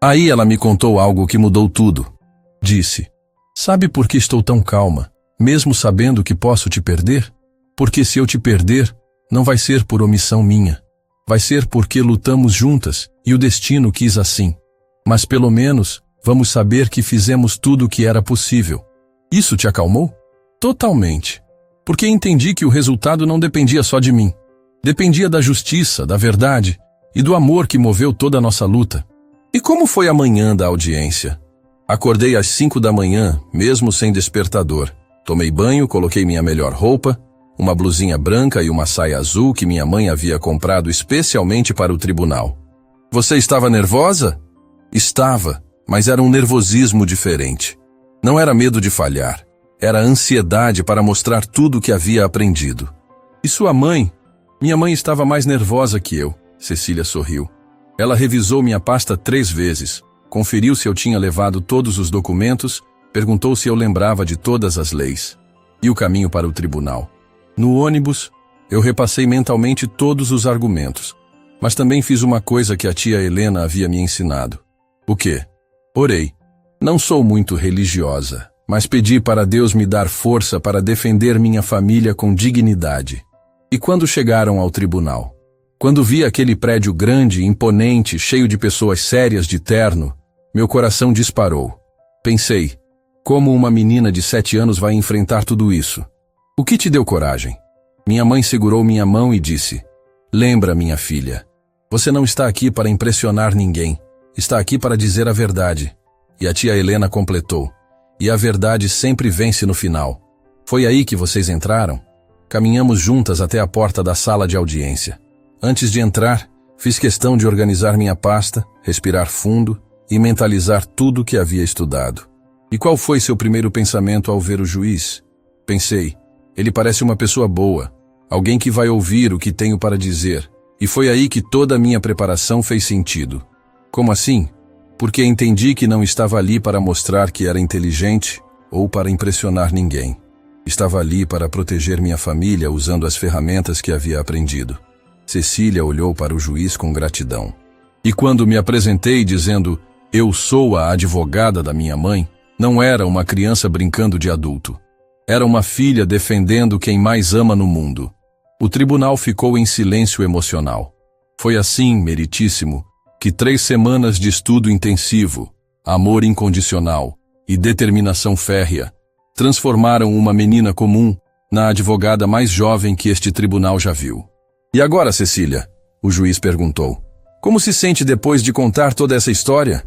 Aí ela me contou algo que mudou tudo. Disse: sabe por que estou tão calma, mesmo sabendo que posso te perder? Porque se eu te perder, não vai ser por omissão minha. Vai ser porque lutamos juntas e o destino quis assim. Mas pelo menos vamos saber que fizemos tudo o que era possível. Isso te acalmou? Totalmente. Porque entendi que o resultado não dependia só de mim. Dependia da justiça, da verdade e do amor que moveu toda a nossa luta. E como foi a manhã da audiência? Acordei às 5 da manhã, mesmo sem despertador. Tomei banho, coloquei minha melhor roupa uma blusinha branca e uma saia azul que minha mãe havia comprado especialmente para o tribunal. Você estava nervosa? Estava, mas era um nervosismo diferente. Não era medo de falhar, era ansiedade para mostrar tudo o que havia aprendido. E sua mãe? Minha mãe estava mais nervosa que eu, Cecília sorriu. Ela revisou minha pasta 3 vezes, conferiu se eu tinha levado todos os documentos, perguntou se eu lembrava de todas as leis. E o caminho para o tribunal. No ônibus, eu repassei mentalmente todos os argumentos, mas também fiz uma coisa que a tia Helena havia me ensinado. O quê? Orei. Não sou muito religiosa, mas pedi para Deus me dar força para defender minha família com dignidade. E quando chegaram ao tribunal? Quando vi aquele prédio grande, imponente, cheio de pessoas sérias de terno, meu coração disparou. Pensei, como uma menina de 7 anos vai enfrentar tudo isso? O que te deu coragem? Minha mãe segurou minha mão e disse, lembra, minha filha, você não está aqui para impressionar ninguém, está aqui para dizer a verdade. E a tia Helena completou, e a verdade sempre vence no final. Foi aí que vocês entraram? Caminhamos juntas até a porta da sala de audiência. Antes de entrar, fiz questão de organizar minha pasta, respirar fundo e mentalizar tudo o que havia estudado. E qual foi seu primeiro pensamento ao ver o juiz? Pensei, ele parece uma pessoa boa, alguém que vai ouvir o que tenho para dizer. E foi aí que toda a minha preparação fez sentido. Como assim? Porque entendi que não estava ali para mostrar que era inteligente ou para impressionar ninguém. Estava ali para proteger minha família usando as ferramentas que havia aprendido. Cecília olhou para o juiz com gratidão. E quando me apresentei dizendo, eu sou a advogada da minha mãe, não era uma criança brincando de adulto. Era uma filha defendendo quem mais ama no mundo. O tribunal ficou em silêncio emocional. Foi assim, meritíssimo, que 3 semanas de estudo intensivo, amor incondicional e determinação férrea transformaram uma menina comum na advogada mais jovem que este tribunal já viu. E agora, Cecília? O juiz perguntou. Como se sente depois de contar toda essa história?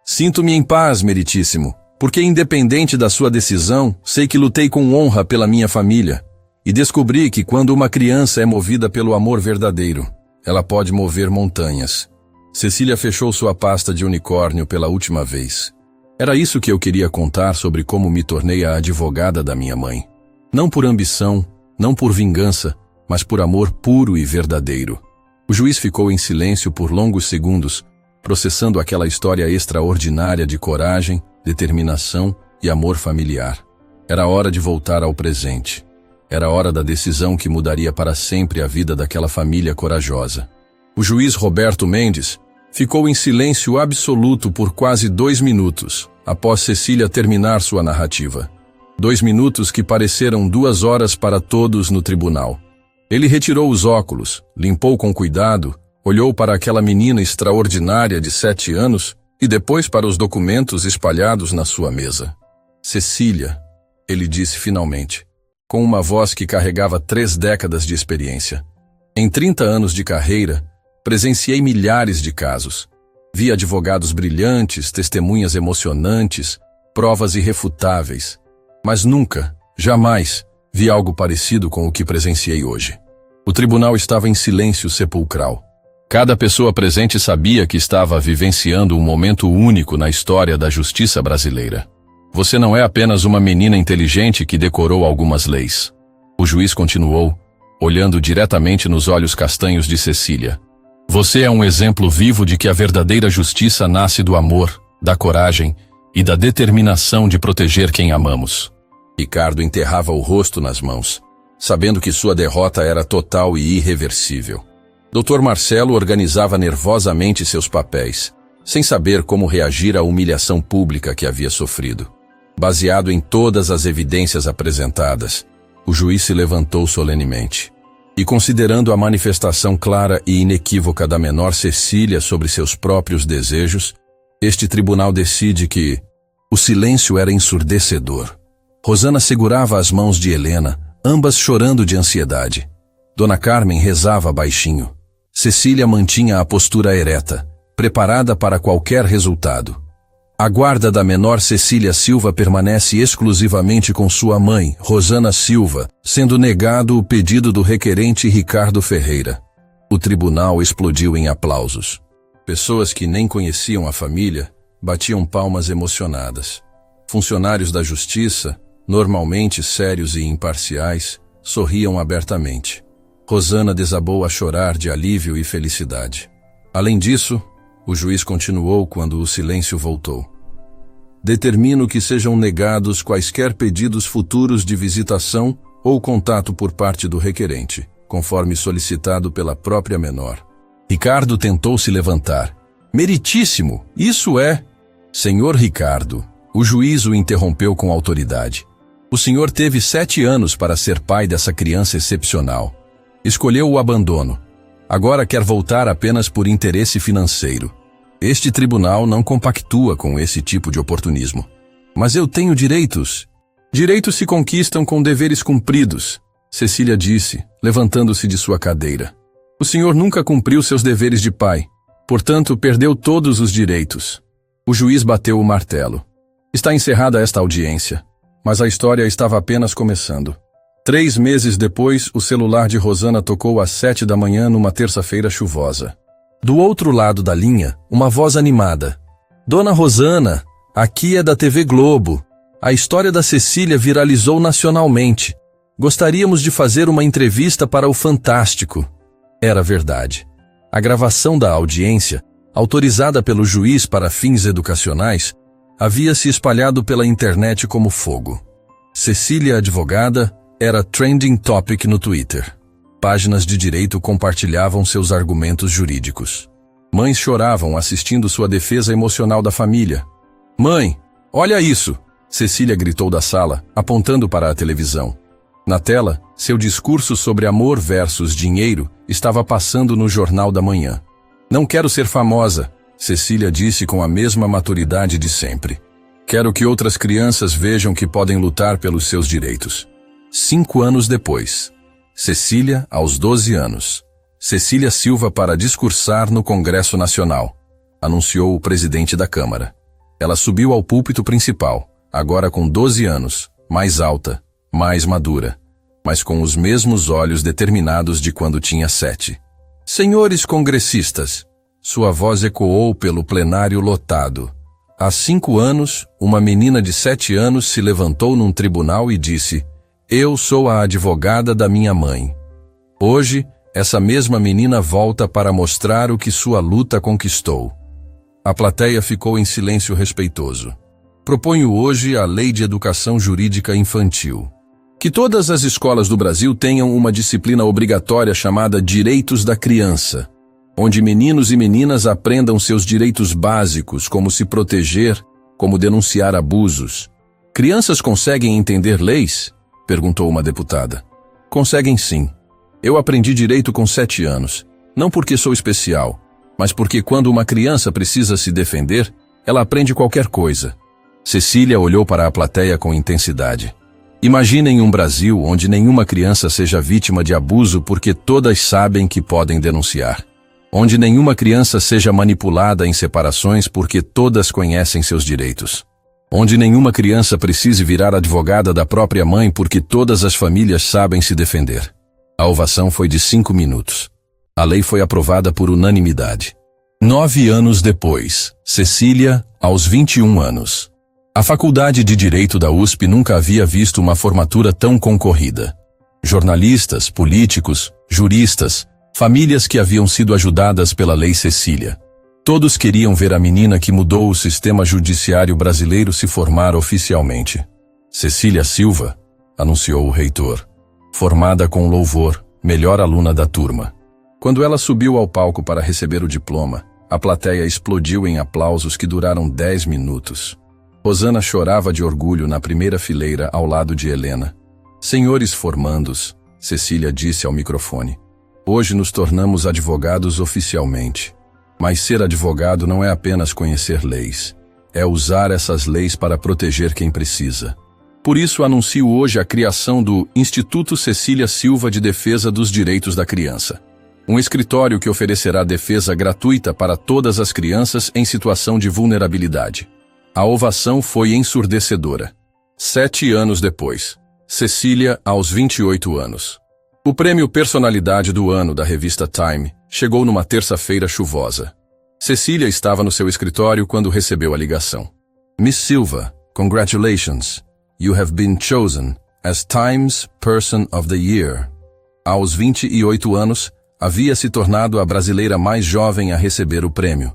Sinto-me em paz, meritíssimo, porque independente da sua decisão, sei que lutei com honra pela minha família e descobri que quando uma criança é movida pelo amor verdadeiro, ela pode mover montanhas. Cecília fechou sua pasta de unicórnio pela última vez. Era isso que eu queria contar sobre como me tornei a advogada da minha mãe. Não por ambição, não por vingança, mas por amor puro e verdadeiro. O juiz ficou em silêncio por longos segundos, processando aquela história extraordinária de coragem, determinação e amor familiar. Era hora de voltar ao presente. Era hora da decisão que mudaria para sempre a vida daquela família corajosa. O juiz Roberto Mendes ficou em silêncio absoluto por quase 2 minutos, após Cecília terminar sua narrativa. 2 minutos que pareceram 2 horas para todos no tribunal. Ele retirou os óculos, limpou com cuidado, olhou para aquela menina extraordinária de 7 anos e depois para os documentos espalhados na sua mesa. Cecília, ele disse finalmente, com uma voz que carregava 3 décadas de experiência. Em 30 anos de carreira, presenciei milhares de casos. Vi advogados brilhantes, testemunhas emocionantes, provas irrefutáveis. Mas nunca, jamais, vi algo parecido com o que presenciei hoje. O tribunal estava em silêncio sepulcral. Cada pessoa presente sabia que estava vivenciando um momento único na história da justiça brasileira. Você não é apenas uma menina inteligente que decorou algumas leis. O juiz continuou, olhando diretamente nos olhos castanhos de Cecília. Você é um exemplo vivo de que a verdadeira justiça nasce do amor, da coragem e da determinação de proteger quem amamos. Ricardo enterrava o rosto nas mãos, sabendo que sua derrota era total e irreversível. Dr. Marcelo organizava nervosamente seus papéis, sem saber como reagir à humilhação pública que havia sofrido. Baseado em todas as evidências apresentadas, o juiz se levantou solenemente. E considerando a manifestação clara e inequívoca da menor Cecília sobre seus próprios desejos, este tribunal decide que o silêncio era ensurdecedor. Rosana segurava as mãos de Helena, ambas chorando de ansiedade. Dona Carmen rezava baixinho. Cecília mantinha a postura ereta, preparada para qualquer resultado. A guarda da menor Cecília Silva permanece exclusivamente com sua mãe, Rosana Silva, sendo negado o pedido do requerente Ricardo Ferreira. O tribunal explodiu em aplausos. Pessoas que nem conheciam a família batiam palmas emocionadas. Funcionários da justiça, normalmente sérios e imparciais, sorriam abertamente. Rosana desabou a chorar de alívio e felicidade. Além disso, o juiz continuou quando o silêncio voltou. Determino que sejam negados quaisquer pedidos futuros de visitação ou contato por parte do requerente, conforme solicitado pela própria menor. Ricardo tentou se levantar. Meritíssimo, isso é... Senhor Ricardo, o juiz o interrompeu com autoridade. O senhor teve 7 anos para ser pai dessa criança excepcional. Escolheu o abandono. Agora quer voltar apenas por interesse financeiro. Este tribunal não compactua com esse tipo de oportunismo. Mas eu tenho direitos. Direitos se conquistam com deveres cumpridos, Cecília disse, levantando-se de sua cadeira. O senhor nunca cumpriu seus deveres de pai, portanto perdeu todos os direitos. O juiz bateu o martelo. Está encerrada esta audiência, mas a história estava apenas começando. 3 meses depois, o celular de Rosana tocou às 7 da manhã numa terça-feira chuvosa. Do outro lado da linha, uma voz animada. Dona Rosana, aqui é da TV Globo. A história da Cecília viralizou nacionalmente. Gostaríamos de fazer uma entrevista para o Fantástico. Era verdade. A gravação da audiência, autorizada pelo juiz para fins educacionais, havia se espalhado pela internet como fogo. Cecília, advogada, era trending topic no Twitter. Páginas de direito compartilhavam seus argumentos jurídicos. Mães choravam assistindo sua defesa emocional da família. Mãe, olha isso! Cecília gritou da sala, apontando para a televisão. Na tela, seu discurso sobre amor versus dinheiro estava passando no Jornal da Manhã. Não quero ser famosa, Cecília disse com a mesma maturidade de sempre. Quero que outras crianças vejam que podem lutar pelos seus direitos. 5 anos depois. Cecília, aos 12 anos. Cecília Silva para discursar no Congresso Nacional, anunciou o presidente da Câmara. Ela subiu ao púlpito principal, agora com 12 anos, mais alta, mais madura, mas com os mesmos olhos determinados de quando tinha 7. Senhores congressistas, sua voz ecoou pelo plenário lotado. Há 5 anos, uma menina de 7 anos se levantou num tribunal e disse: eu sou a advogada da minha mãe. Hoje, essa mesma menina volta para mostrar o que sua luta conquistou. A plateia ficou em silêncio respeitoso. Proponho hoje a Lei de Educação Jurídica Infantil. Que todas as escolas do Brasil tenham uma disciplina obrigatória chamada Direitos da Criança, onde meninos e meninas aprendam seus direitos básicos, como se proteger, como denunciar abusos. Crianças conseguem entender leis? Perguntou uma deputada. Conseguem sim. Eu aprendi direito com 7 anos. Não porque sou especial, mas porque quando uma criança precisa se defender, ela aprende qualquer coisa. Cecília olhou para a plateia com intensidade. Imaginem um Brasil onde nenhuma criança seja vítima de abuso porque todas sabem que podem denunciar. Onde nenhuma criança seja manipulada em separações porque todas conhecem seus direitos. Onde nenhuma criança precise virar advogada da própria mãe porque todas as famílias sabem se defender. A ovação foi de 5 minutos. A lei foi aprovada por unanimidade. 9 anos depois, Cecília, aos 21 anos. A Faculdade de Direito da USP nunca havia visto uma formatura tão concorrida. Jornalistas, políticos, juristas, famílias que haviam sido ajudadas pela Lei Cecília. Todos queriam ver a menina que mudou o sistema judiciário brasileiro se formar oficialmente. Cecília Silva, anunciou o reitor. Formada com louvor, melhor aluna da turma. Quando ela subiu ao palco para receber o diploma, a plateia explodiu em aplausos que duraram 10 minutos. Rosana chorava de orgulho na primeira fileira ao lado de Helena. Senhores formandos, Cecília disse ao microfone. Hoje nos tornamos advogados oficialmente. Mas ser advogado não é apenas conhecer leis. É usar essas leis para proteger quem precisa. Por isso anuncio hoje a criação do Instituto Cecília Silva de Defesa dos Direitos da Criança. Um escritório que oferecerá defesa gratuita para todas as crianças em situação de vulnerabilidade. A ovação foi ensurdecedora. 7 anos depois, Cecília, aos 28 anos. O prêmio Personalidade do Ano da revista Time chegou numa terça-feira chuvosa. Cecília estava no seu escritório quando recebeu a ligação. Miss Silva, congratulations. You have been chosen as Time's Person of the Year. Aos 28 anos, havia se tornado a brasileira mais jovem a receber o prêmio.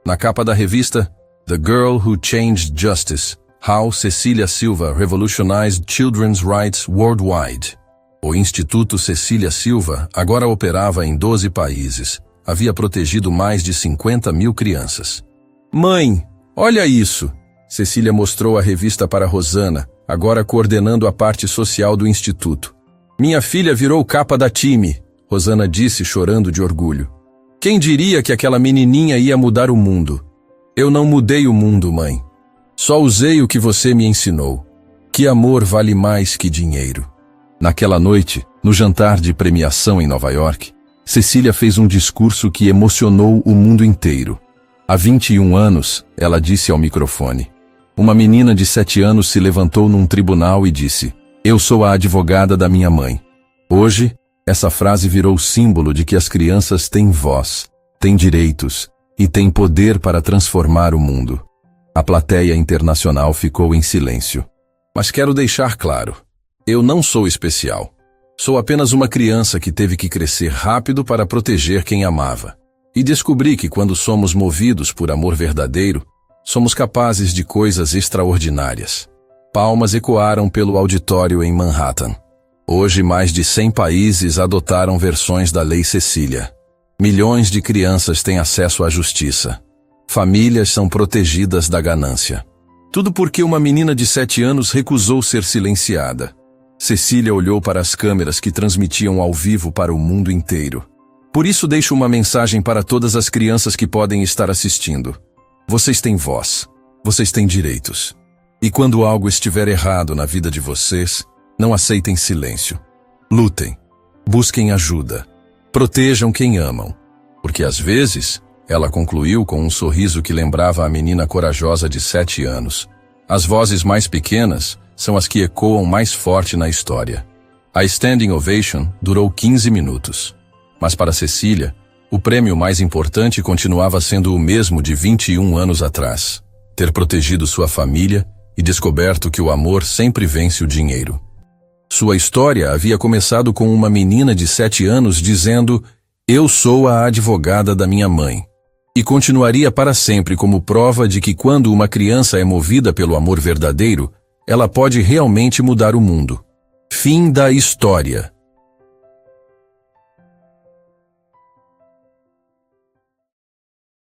Na capa da revista, The Girl Who Changed Justice, How Cecília Silva Revolutionized Children's Rights Worldwide. O Instituto Cecília Silva agora operava em 12 países. Havia protegido mais de 50 mil crianças. Mãe, olha isso! Cecília mostrou a revista para Rosana, agora coordenando a parte social do Instituto. Minha filha virou capa da Time, Rosana disse chorando de orgulho. Quem diria que aquela menininha ia mudar o mundo? Eu não mudei o mundo, mãe. Só usei o que você me ensinou. Que amor vale mais que dinheiro. Naquela noite, no jantar de premiação em Nova York, Cecília fez um discurso que emocionou o mundo inteiro. Há 21 anos, ela disse ao microfone. Uma menina de 7 anos se levantou num tribunal e disse: Eu sou a advogada da minha mãe. Hoje, essa frase virou símbolo de que as crianças têm voz, têm direitos e têm poder para transformar o mundo. A plateia internacional ficou em silêncio. Mas quero deixar claro, eu não sou especial. Sou apenas uma criança que teve que crescer rápido para proteger quem amava. E descobri que quando somos movidos por amor verdadeiro, somos capazes de coisas extraordinárias. Palmas ecoaram pelo auditório em Manhattan. Hoje, mais de 100 países adotaram versões da Lei Cecília. Milhões de crianças têm acesso à justiça. Famílias são protegidas da ganância. Tudo porque uma menina de 7 anos recusou ser silenciada. Cecília olhou para as câmeras que transmitiam ao vivo para o mundo inteiro. Por isso deixo uma mensagem para todas as crianças que podem estar assistindo. Vocês têm voz. Vocês têm direitos. E quando algo estiver errado na vida de vocês, não aceitem silêncio. Lutem. Busquem ajuda. Protejam quem amam. Porque às vezes, ela concluiu com um sorriso que lembrava a menina corajosa de 7 anos. As vozes mais pequenas são as que ecoam mais forte na história. A Standing Ovation durou 15 minutos. Mas para Cecília, o prêmio mais importante continuava sendo o mesmo de 21 anos atrás. Ter protegido sua família e descoberto que o amor sempre vence o dinheiro. Sua história havia começado com uma menina de 7 anos dizendo: Eu sou a advogada da minha mãe. E continuaria para sempre como prova de que quando uma criança é movida pelo amor verdadeiro, ela pode realmente mudar o mundo. Fim da história.